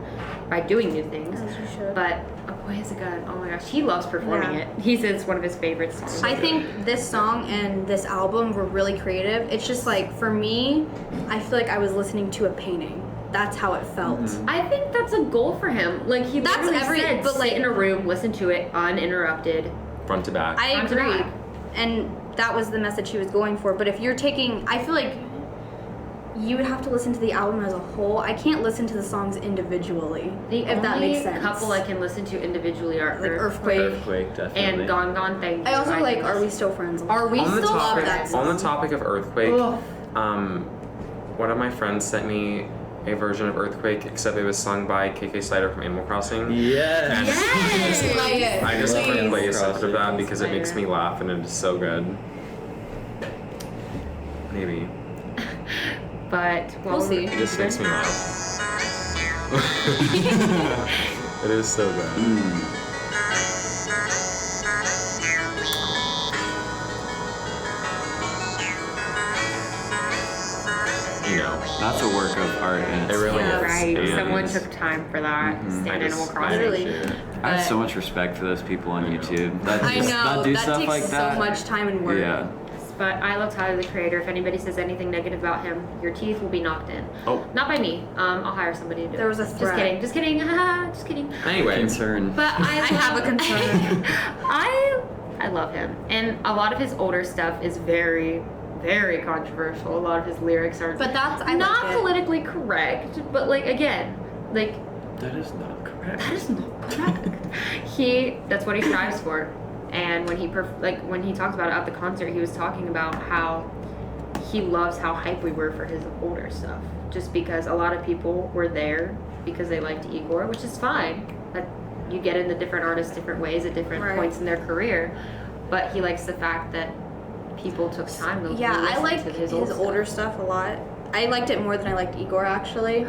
by doing new things. As you should. But A Boy Is a Gun, oh my gosh, he loves performing Yeah. it. He says it's one of his favorite songs. I think this song and this album were really creative. It's just like for me, I feel like I was listening to a painting. That's how it felt. I think that's a goal for him. Like he That's literally said, but, like- sit in a room, listen to it uninterrupted. Front to back. I Front to agree. back. And that was the message he was going for. But if you're taking, I feel like you would have to listen to the album as a whole. I can't listen to the songs individually, The if that only makes sense. couple I can listen to individually are Like Earthquake, Earthquake, definitely. and Gone Gone Thank You. I also think like it's- Are We Still Friends? Are We on the Still topic, that song. on the topic of Earthquake, Ugh. one of my friends sent me a version of Earthquake, except it was sung by KK Slider from Animal Crossing. Yes. Yes! Play it. I just Please. put in place after that Please because it play makes it. me laugh and it is so good. Maybe. But We'll see. It just makes me laugh. It is so good. You know, That's a work of art in it really Yeah. is. Right, And someone took time for that. Stand I Animal just- I Crossing. Literally. appreciate it. I have But- so much respect for those people on YouTube that I just, know, that do that stuff takes like that. so much time and work. Yeah. But I love Tyler the Creator. If anybody says anything negative about him, your teeth will be knocked in. Oh. Not by me. I'll hire somebody to do it. There was a Just threat. kidding. Just kidding. Just kidding. Anyway, Concern. But I have a concern. I love him, and a lot of his older stuff is very, very controversial. A lot of his lyrics are But that's I not like it. politically correct. But like again, like That is not correct. that is not correct. That's what he strives for. And when when he talked about it at the concert, he was talking about how he loves how hype we were for his older stuff. Just because a lot of people were there because they liked Igor, which is fine. That you get into different artists different ways at different Right. points in their career. But he likes the fact that people took time to Yeah, I listen like to his old older stuff a lot. I liked it more than I liked Igor actually.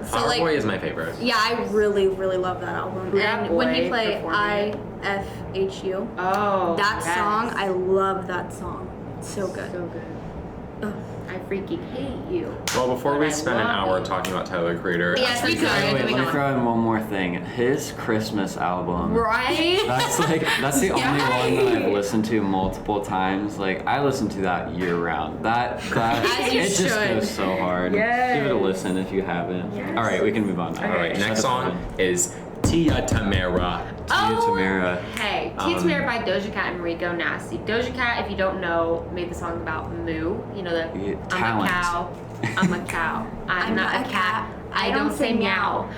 So Our like, Boy is my favorite. yeah, I really, really love that album. That And when he boy played performing IFHU, Oh, that yes. song, I love that song. It's so good. So good. Ugh. I freaking hate you. Well, before But we I spend an love hour you. talking about Tyler the Creator, Yes, we could. Wait, Moving let me on. throw in one more thing. His Christmas album. Right? That's the only one that I've listened to multiple times. Like I listen to that year round. That As you it just should. goes so hard. Yes. Give it a listen if you haven't. Yes. All right, we can move on. Okay. all right, Shut next up, song man. is Tia Tamara. Tia Tamara. Hey, Tia Tamara by Doja Cat and Rico Nasty. Doja Cat, if you don't know, made the song about Moo. You know the Yeah, I'm talent. a cow, I'm a cow, I'm not a cat, I don't say meow.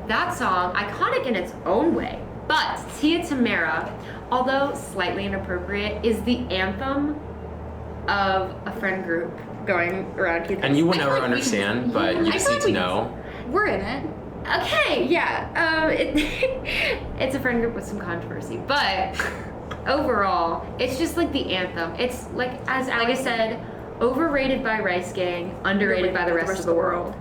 That song, iconic in its own way. But Tia Tamara, although slightly inappropriate, is the anthem of a friend group going around Keith. And you will I feel never like we- understand, but you I just feel need like to we- know. We're in it. Okay, yeah. It's a friend group with some controversy, but overall, it's just like the anthem. It's like, as Ali said, overrated by Rice Gang, underrated by the rest of the world.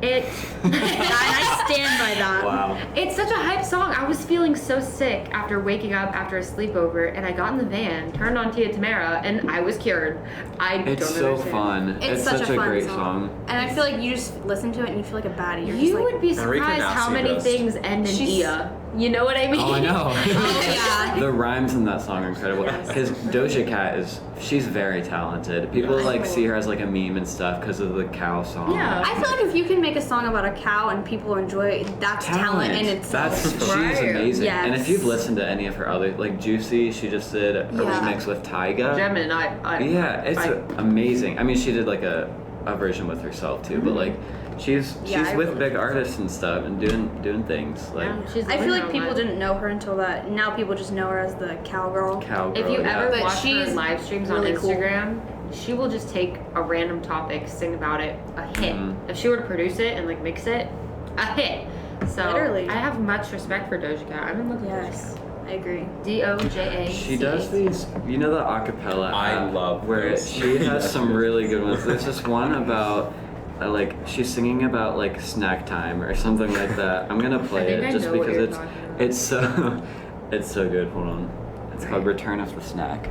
It. And I stand by that. Wow. It's such a hype song. I was feeling so sick after waking up after a sleepover, and I got in the van, turned on Tia Tamara, and I was cured. It's don't so understand. fun. It's such such a fun great song. song. And I feel like you just listen to it and you feel like a baddie. You're just You like, would be Enrique surprised how Nasty many does. things end in She's- Ia. You know what I mean? Oh, I know. oh yeah. The rhymes in that song are incredible. Because Doja Cat she's very talented. People like see her as like a meme and stuff because of the cow song. Yeah. I feel like if you can make a song about a cow and people enjoy it, that's talent in itself. She's Right. amazing. Yes. And if you've listened to any of her other, like Juicy, she just did a Yeah. remix with Tyga. Gemini, Yeah, it's amazing. I mean, she did like a version with herself too, but like she's Yeah, I with really- big artists and stuff and doing things like I feel like people didn't know her until that. Now people just know her as the cowgirl. Cowgirl. If you yeah. ever But watch her she's live streams really on cool. Instagram, she will just take a random topic, sing about it, a hit. Mhm. If she were to produce it and like mix it, a hit. So Literally. I have much respect for Doja Cat. I'm in love with Yes, I agree. Doja. She does these, you know, the acapella. I app love where those. she has some really good ones. There's this one about like she's singing about like snack time or something like that. I'm gonna play think it I just know what because you're it's talking about. it's so it's so good. Hold on. It's called Return of the Snack.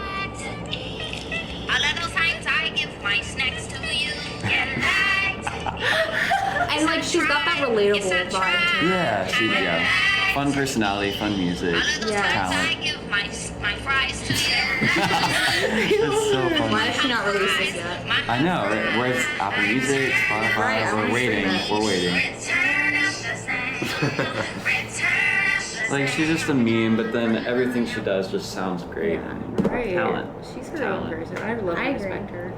All of those times I give my snacks to you. And like she's got that relatable vibe to her. Yeah. Fun personality, fun music, All of those Yeah. times I talent. give my fries to you. It's so Why funny. has she not released this yet? I know. Right? Where's Apple Music, Spotify? Right, I We're wanna waiting. stream it. We're waiting. Return of the snack. Return of the Like she's just a meme, but then everything she does just sounds great. Right. Talent. She's her own Talent. person. I love I and agree. respect her.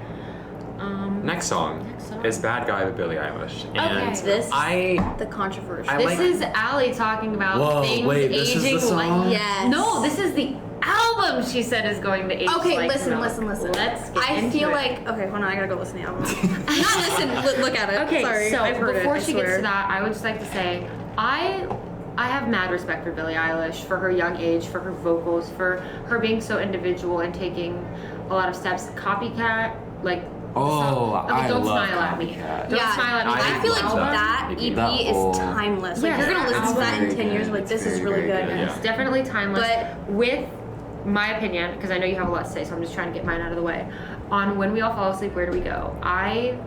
Next song is Bad Guy with Billie Eilish. And Okay. This I the controversy. I This like- is Allie talking about Whoa, things wait, this is the aging song? like. Yes. No, this is the album she said is going to age Okay, like listen. milk. Let's get I into feel it. like okay, hold on, I gotta go listen to the album. Not listen, look at it. Okay, Sorry, so I've heard before it, I she gets swear. to that, I would just like to say I have mad respect for Billie Eilish, for her young age, for her vocals, for her being so individual and taking a lot of steps. Copycat, like. Oh, okay, I don't love smile at me. Copycat. Don't smile at me. I That feel like album- that EP That whole- is timeless. Like Yeah, you're gonna that listen to that in album's 10 years, very like good. this It's is very, really very good. good. Yeah. It's definitely timeless. But- with my opinion, because I know you have a lot to say, so I'm just trying to get mine out of the way. On When We All Fall Asleep, Where Do We Go? I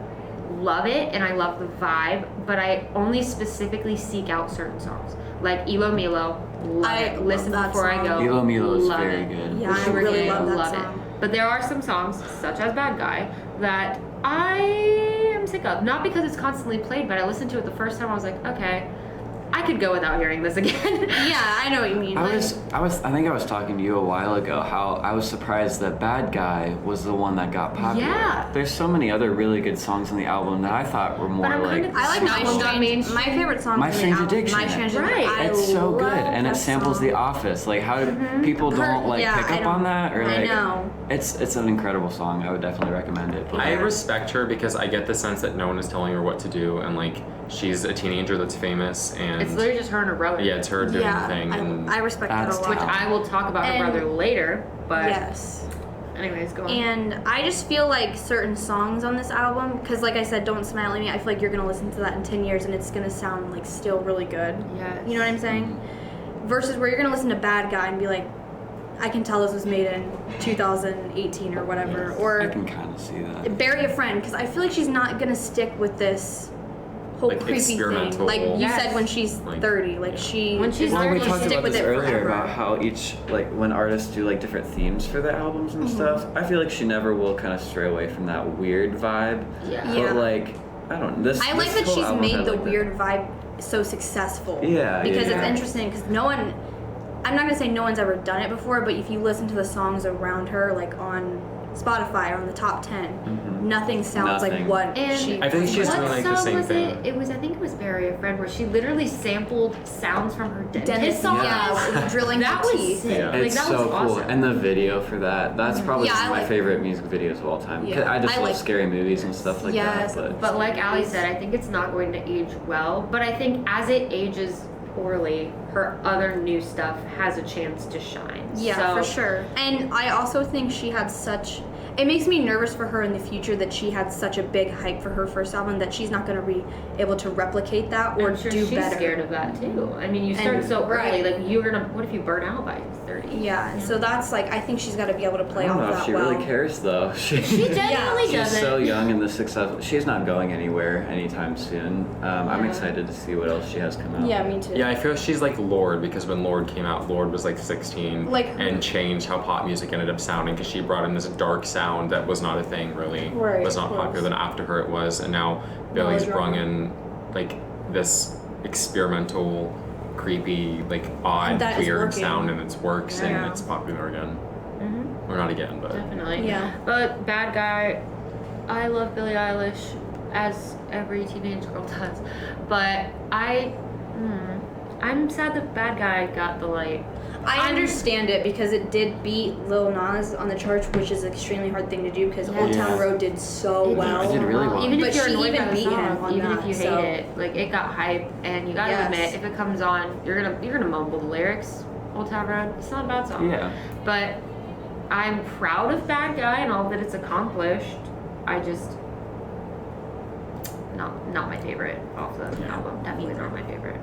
love it and I love the vibe, but I only specifically seek out certain songs. Like Elo Milo, love I it. love Listen that before I song. go. Elo Milo is love very it. good. Yeah, I Sugar really Cane, love that it. song. But there are some songs, such as Bad Guy, that I am sick of. Not because it's constantly played, but I listened to it the first time. I was like, okay, I could go without hearing this again. Yeah, I know what you mean. I Like, think I was talking to you a while ago how I was surprised that Bad Guy was the one that got popular. Yeah. There's so many other really good songs on the album that I thought were more I'm like. kind of- I like That one got mainstream. My favorite song My from the Strange album. Addiction. My Strange Addiction. Right. I It's so good, love and it that samples song. The Office. Like, how do people don't like yeah, pick I up know. on that, or I like, know. it's an incredible song. I would definitely recommend it. But I respect her because I get the sense that no one is telling her what to do, and like she's a teenager that's famous, and It's literally just her and her brother. yeah, it's her doing Yeah, the thing. And I respect that a That's lot. Which I will talk about her And- brother later, but Yes. anyways, go on. And I just feel like certain songs on this album, because like I said, Don't Smile at Me, I feel like you're going to listen to that in 10 years and it's going to sound like still really good. Yes. You know what I'm saying? Versus where you're going to listen to Bad Guy and be like, I can tell this was made in 2018 or whatever. I Or can kind of see that. Bury a Friend, because I feel like she's not going to stick with this whole Like creepy thing. experimental- Like you Yes. said when she's Like- 30. Like she When she's is Well, not we going to talked stick about with this it earlier forever. about how each, like, when artists do like different themes for their albums and stuff. I feel like she never will kind of stray away from that weird vibe. Yeah. Yeah. But like, I don't. This. I like this that whole she's album made had, the like, weird vibe so successful. Yeah, Because yeah. it's interesting because no one, I'm not gonna say no one's ever done it before, but if you listen to the songs around her, like on Spotify or on the top 10, nothing sounds Nothing. like what And she. I think she's what doing, like, the song same was thing. it? It was, I think it was Bury a Friend, where she literally sampled sounds from her dentist Dentist songs. yeah, drilling That her was teeth. sick. Yeah. Like, It's that so was cool, awesome. and the video for that's probably Yeah, one of I my like- favorite music videos of all time. 'Cause Yeah, I just I love like- scary movies and stuff like Yes, that. But like Ali said, I think it's not going to age well. But I think as it ages poorly, her other new stuff has a chance to shine. Yeah, So- for sure. And I also think she had such, it makes me nervous for her in the future that she had such a big hype for her first album that she's not going to be able to replicate that or I'm sure do she's better. scared of that too. I mean, you start And- so early. right. Like you're gonna. What if you burn out by 30? Yeah, and so that's like I think she's got to be able to play I don't off know if that she well. really cares though. She genuinely She's doesn't. so young and the successful. She's not going anywhere anytime soon. I'm Yeah. excited to see what else she has come out. Yeah, me too. Yeah, I feel she's like Lorde because when Lorde came out, Lorde was like 16 Like- and changed how pop music ended up sounding because she brought in this dark sound that was not a thing really. Right, Was not of course. popular. Then after her it was, and now Billy's Melodrama. brung in like this experimental, creepy, like odd, That is weird working. sound, and it works Yeah. and it's popular again. Mhm. Or not again, but Definitely. Yeah. But Bad Guy, I love Billie Eilish, as every teenage girl does. But I'm sad that Bad Guy got the light. I understand it because it did beat Lil Nas on the charts, which is an extremely hard thing to do because Old Yeah. Town Road did so It well. It did really well. Even But if you're she annoyed even by the beat song, him on even that, if you hate so- it, like it got hype, and you gotta Yes. admit, if it comes on, you're gonna mumble the lyrics. Old Town Road, it's not a bad song. Yeah. But I'm proud of Bad Guy and all that it's accomplished. I just not my favorite off the album. Definitely not my favorite.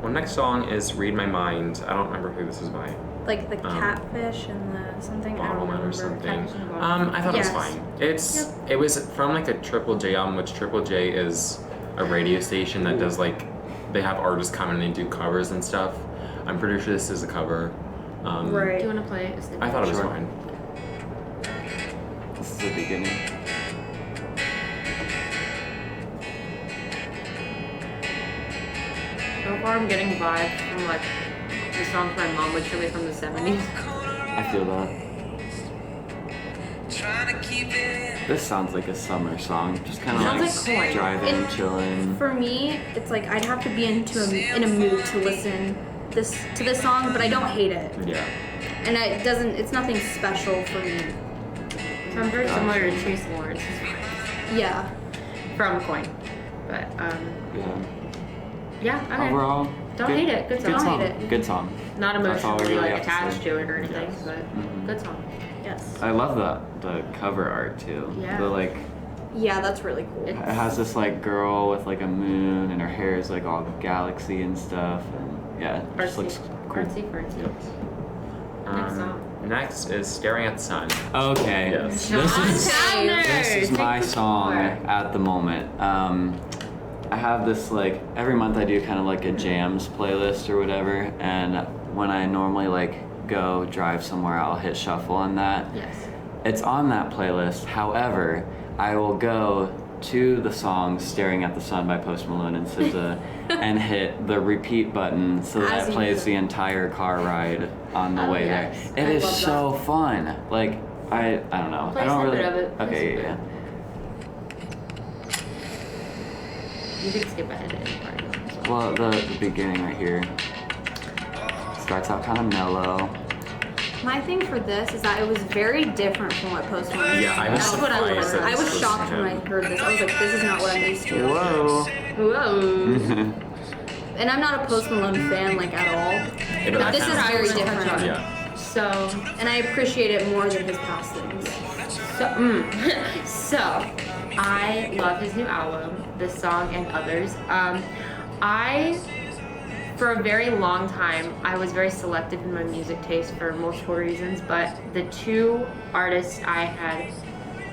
well, next song is "Read My Mind." I don't remember who this is by. Like the catfish and the something. I don't Bottleman remember. or something. Catfish and Bottleman. I thought Yes. it was fine. It was from like a Triple J album, which Triple J is a radio station that does like they have artists come in and do covers and stuff. I'm pretty sure this is a cover. Right. Do you want to play it? I thought it was Sure. fine. This is the beginning. So far, I'm getting vibes from like the songs my mom would show me from the 70s. I feel that. Trying to keep it This sounds like a summer song. Just kind of Sounds like, like Coin. driving, And- chilling. For me, it's like I'd have to be in a mood to listen to this song, but I don't hate it, Yeah. and it's nothing special for me. So I'm very similar to Tracy Lawrence's Yeah. from Coin. But Yeah. yeah, okay. Overall, Don't good- hate it. Good song. Good Don't song. hate it. Good song. Not That's all we emotionally really like have to attached say. to it or anything, Yes. but Mhm. good song. Yes. I love the cover art too. Yeah. The like Yeah, that's really cool. it has this like girl with like a moon and her hair is like all galaxy and stuff and yeah, it just Artsy. looks cool. Artsy. Next song. Next is "Staring at the Sun." Okay. Yes. This is my song at the moment. I have this like every month I do kind of like a jams playlist or whatever, and when I normally like go drive somewhere, I'll hit shuffle on that. Yes. It's on that playlist. However, I will go to the song "Staring at the Sun" by Post Malone and SZA and hit the repeat button so that As it you plays should. the entire car ride on the Oh, way yes. there. It I is love so fun. Like I don't know. Play I a don't snippet really. of it. Play a Okay, snippet. yeah. You can skip ahead to any part. as well. Well, the beginning right here starts out kind of mellow. My thing for this is that it was very different from what Post Malone. Yeah, I was That's what I surprised learned. that I this was was shocked when I him. heard this. I was like, this is not what I'm used to. Whoa. Whoa. And I'm not a Post Malone fan like at all. Yeah, but But I this is found- very Touch on different. it. Yeah. So, And I appreciate it more than his past things. so I love his new album, this song and others. For a very long time, I was very selective in my music taste for multiple reasons, but the two artists I had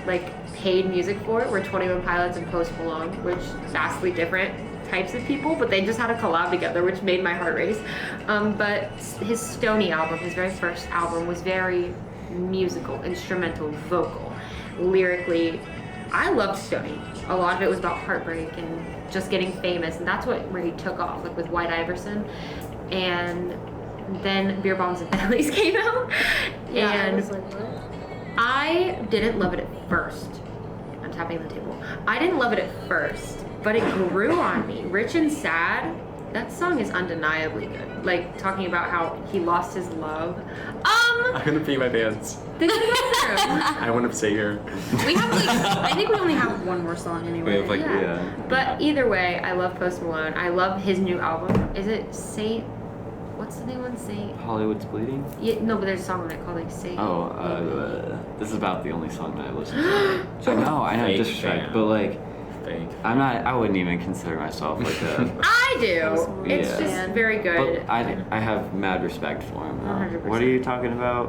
like paid music for were 21 Pilots and Post Malone, which vastly different types of people, but they just had a collab together, which made my heart race. But his Stoney album, his very first album, was very musical, instrumental, vocal, lyrically. I loved Stoney. A lot of it was about heartbreak and just getting famous, and that's where he took off, like with White Iverson. And then Beer Bombs and Bentleys came out, and I didn't love it at first. I'm tapping the table. I didn't love it at first, but it grew on me. Rich and Sad, that song is undeniably good. Like, talking about how he lost his love. I'm gonna pee my pants. The bathroom. I want to stay here. We have like, I think we only have one more song anyway. We have like Yeah. But either way, I love Post Malone. I love his new album. Is it Saint what's the new one? Saint. Hollywood's Bleeding? Yeah, no, but there's a song on it called like Saint. This is about the only song that I listen to. So no, I know Fake disrespect, fan. but like, Fake. I wouldn't even consider myself like a. I do. It's Yeah. just very good. But I have mad respect for him. 100%. What are you talking about?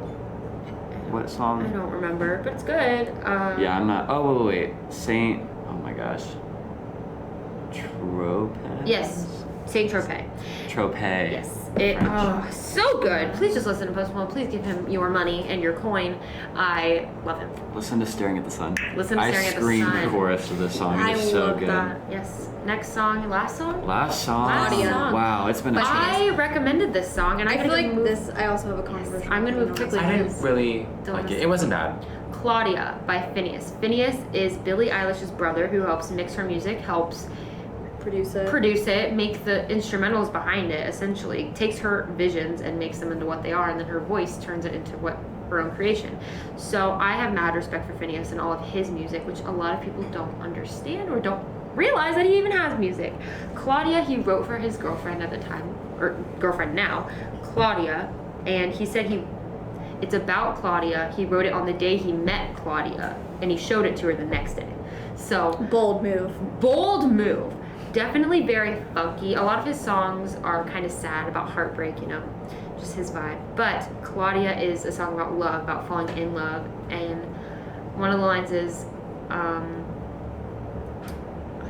What I song? don't remember, but it's good. Yeah, I'm not. Oh wait, Saint. Oh my gosh. Tropez. Yes, Saint Tropez. Tropez. Yes. So good. Please just listen to Post Malone. Please give him your money and your coin. I love him. Listen to Staring at the Sun. Listen to Staring at the Sun. I scream the chorus of this song. I It's so love good. that. Yes. Next song, last song. Last song. Last song. Wow, it's been a I recommended this song, and I I'm feel gonna like move. this. I also have a controversial. I'm gonna move opinion on quickly. I this. didn't really Don't like it. listen. It wasn't bad. Claudia by Phineas. Phineas is Billie Eilish's brother who helps mix her music, helps produce it, make the instrumentals behind it, essentially. Takes her visions and makes them into what they are, and then her voice turns it into what her own creation. So I have mad respect for Phineas and all of his music, which a lot of people don't understand or don't realize that he even has music. Claudia, he wrote for his girlfriend at the time, or girlfriend now, Claudia, and he said it's about Claudia. He wrote it on the day he met Claudia, and he showed it to her the next day. So Bold move. bold move. Definitely very funky. A lot of his songs are kind of sad, about heartbreak, just his vibe. But Claudia is a song about love, about falling in love. And one of the lines is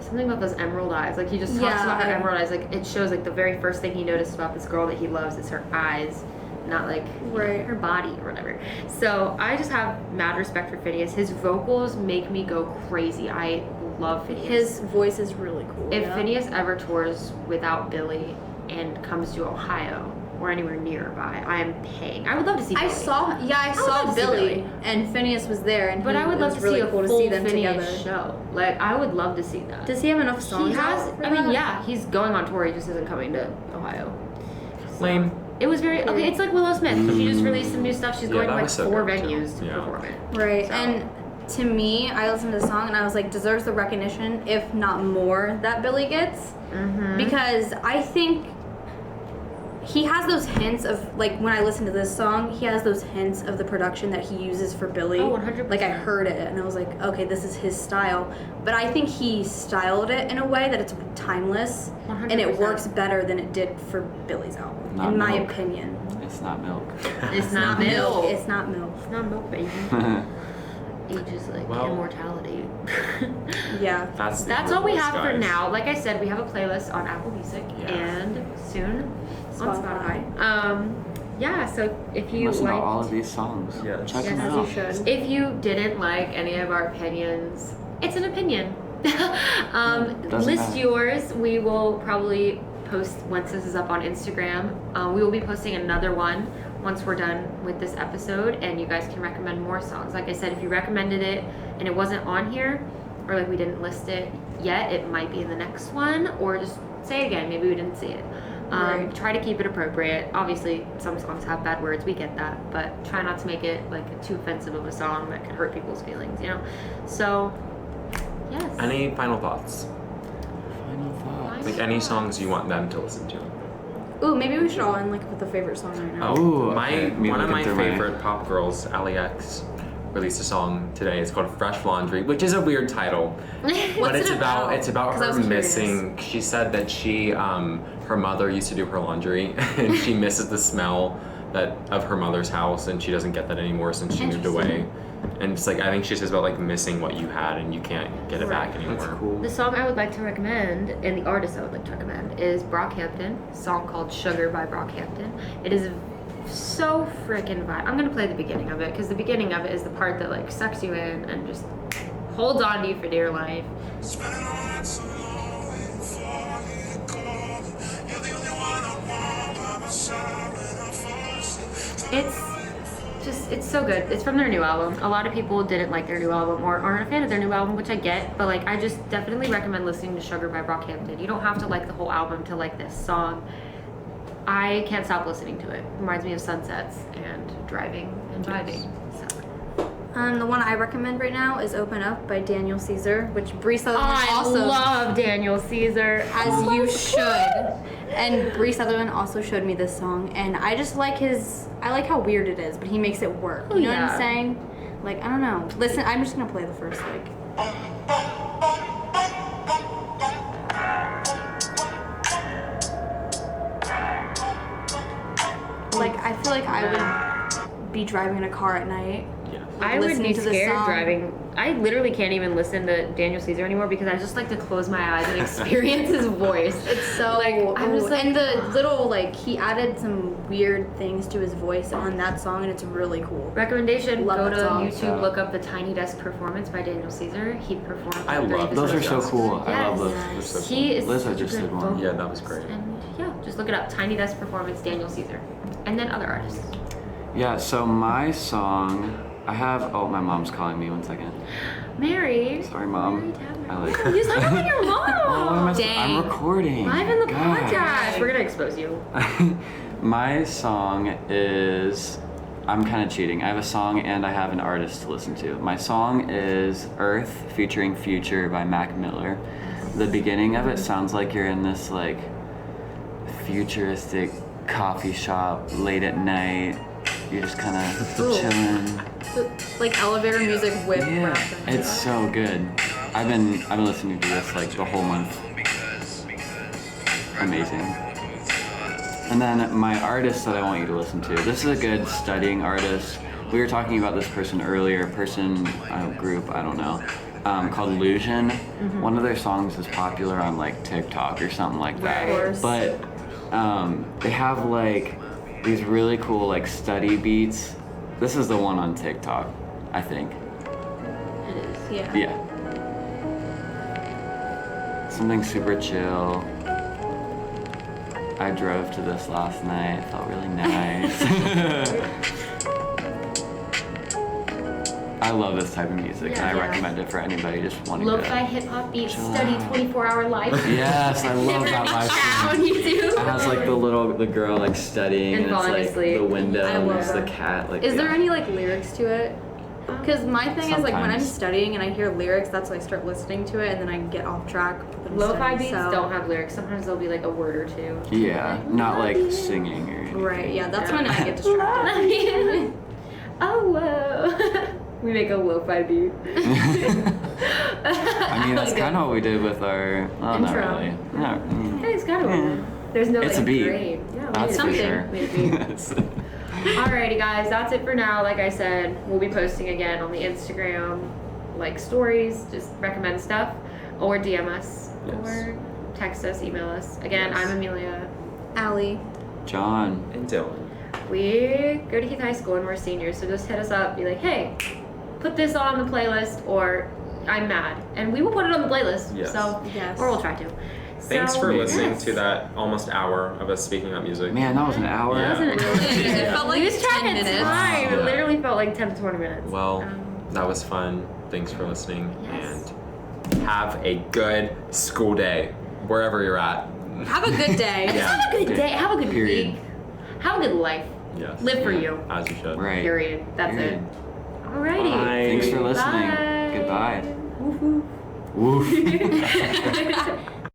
something about those emerald eyes. Like he just talks about her emerald eyes. Like it shows like the very first thing he noticed about this girl that he loves is her eyes, not like her body or whatever. So I just have mad respect for Phineas. His vocals make me go crazy. I love Phineas. His voice is really cool. If yeah. Phineas ever tours without Billy and comes to Ohio or anywhere nearby, I am paying. I would love to see Billy. I saw would love saw to see Billy Billy. and Phineas was there, and But I would it love was to really see a cool full to see them Phineas together. show. Like I would love to see that. Does he have enough songs? He has. out for I mean, that? yeah, he's going on tour. He just isn't coming to Ohio. Lame. It was very okay. It's like Willow Smith. She just released some new stuff. She's Yeah, going to that like was so 4 good, too. venues to Yeah. perform it. Right, So- and to me, I listened to the song and I was like, deserves the recognition, if not more, that Billy gets. Mm-hmm. Because I think he has those hints of, like, when I listen to this song, he has those hints of the production that he uses for Billy. Oh, 100%. Like, I heard it and I was like, okay, this is his style. But I think he styled it in a way that it's timeless and it 100%. works better than it did for Billy's album, Not in my milk. opinion. It's not milk. It's not milk. It's not milk. It's not milk, baby. Age is like Well- immortality. Yeah. That's all we have for guys. now. Like I said, we have a playlist on Apple Music Yeah. and soon on Spotify. Spotify. Yeah, so if you Listen to all liked, of these songs. Yes. Check Yes, them As out. you should. if you didn't like any of our opinions, it's an opinion. Doesn't List matter. yours. We will probably post once this is up on Instagram. We will be posting another one once we're done with this episode, and you guys can recommend more songs. Like I said, if you recommended it and it wasn't on here, or like we didn't list it yet, it might be in the next one, or just say it again. Maybe we didn't see it. Right. Try to keep it appropriate. Obviously, some songs have bad words. We get that, but try not to make it like too offensive of a song that could hurt people's feelings. So, yes. Any final thoughts? Final thoughts. Like any songs you want them to listen to? Ooh, maybe we should all end like with a favorite song right now. Oh, Ooh, my okay. Me one of looking my through my- favorite pop girls, Ali X, released a song today. It's called Fresh Laundry, which is a weird title. But What's it's it about? It's about 'Cause I her was curious. missing. She said that her mother used to do her laundry, and she misses the smell of her mother's house, and she doesn't get that anymore since she moved away. And it's like I think she says about like missing what you had, and you can't get it back anymore. That's cool. The song I would like to recommend, and the artist I would like to recommend, is Brockhampton, a song called Sugar by Brockhampton. It is so freaking vibe. I'm gonna play the beginning of it, because the beginning of it is the part that like sucks you in and just holds on to you for dear life. Spending all night so long waiting for you to call. You're the only one I want by my side when I fall asleep. It's so good. It's from their new album. A lot of people didn't like their new album or aren't a fan of their new album, which I get, but like I just definitely recommend listening to Sugar by Brockhampton. You don't have to like the whole album to like this song. I can't stop listening to it. Reminds me of sunsets and driving and vibing. So The one I recommend right now is "Open Up" by Daniel Caesar, which Bree Sutherland I also, love Daniel Caesar. as you should. And Bree Sutherland also showed me this song, and I just like I like how weird it is, but he makes it work. You know what yeah. I'm saying? Like, I don't know. Listen, I'm just gonna play the first, like I feel like I would be driving in a car at night. Yeah. I would listening be to this scared song. driving. I literally can't even listen to Daniel Caesar anymore because I just like to close my eyes and experience his voice. It's so Like, I'm just like- and the little he added some weird things to his voice on that song, and it's really cool. Recommendation: Love go that to song. YouTube, Yeah. look up the Tiny Desk Performance by Daniel Caesar. He performed. I during love the those. Are so Social cool. I love those. Yes. They're so He is Liz, I such a just good did one. vocalist. Yeah, that was great. And yeah, just look it up. Tiny Desk Performance, Daniel Caesar, and then other artists. Yeah. So my song, I have. Oh, my mom's calling me. 1 second. Mary. Sorry, Mom. Mary Tavner. I like. You sound like your mom. Oh, what am I Dang. I'm recording. Live in the God. podcast. We're gonna expose you. My song is. I'm kind of cheating. I have a song and I have an artist to listen to. My song is Earth featuring Future by Mac Miller. The beginning of it sounds like you're in this like futuristic coffee shop late at night. You're just kind of Ooh. chilling. Like elevator music with Yeah, rap. it's so good. I've been listening to this like the whole month. Amazing. And then my artist that I want you to listen to. This is a good studying artist. We were talking about this person earlier. Group, I don't know, called Illusion. One of their songs is popular on like TikTok or something like that. Of course. But they have like these really cool like study beats. This is the one on TikTok, I think. It is, yeah. Yeah. Something super chill. I drove to this last night. It felt really nice. I love this type of music, and I Yeah. recommend it for anybody just wanting Lo-fi to. hip hop beats, chill study out. 24-hour life. Yes, I love that live Chat on stream. YouTube. It has like the girl like studying, And and, it's falling like asleep. the window, I and love there's the that. cat. Like, Is there yeah. any like lyrics to it? Because my thing is like when I'm Sometimes. studying and I hear lyrics, that's when I start listening to it, and then I get off track. with them Lo-fi studying, beats so- don't have lyrics. Sometimes there'll be like a word or two. Yeah, not like singing or anything. Right. Yeah, that's Yeah. when I get distracted. Oh, whoa. We make a lo-fi beat. I mean, that's kind of what we did with our. Oh, not Intro. really. No. Hey, it's kind of weird. There's no It's like a beat. grade. Yeah, we That's did for a beat. sure. We did a beat. Alrighty, guys, that's it for now. Like I said, we'll be posting again on the Instagram, like stories, just recommend stuff, or DM us, Yes. or text us, email us. Again, Yes. I'm Amelia. Allie. John. And Dylan. We go to Heath High School and we're seniors, so just hit us up, be like, hey, put this on the playlist, or I'm mad, and we will put it on the playlist. Yes. So, Yes. or we'll try to. Thanks So, for listening yes. to that almost hour of us speaking about music. Man, that was an hour. Yeah. Wasn't it? It felt like Lose track 10 of minutes. time. Yeah. It literally felt like 10 to 20 minutes. Well, that was fun. Thanks for listening. Yes. And have a good school day, wherever you're at. Have a good day. Yeah. Have a good day. Have a good Period. week. Have a good life. Yes. Live for you. As you should. Right. Period. That's Period. it. Alrighty. Bye. Thanks for listening. Bye. Goodbye. Woof woof. Woof.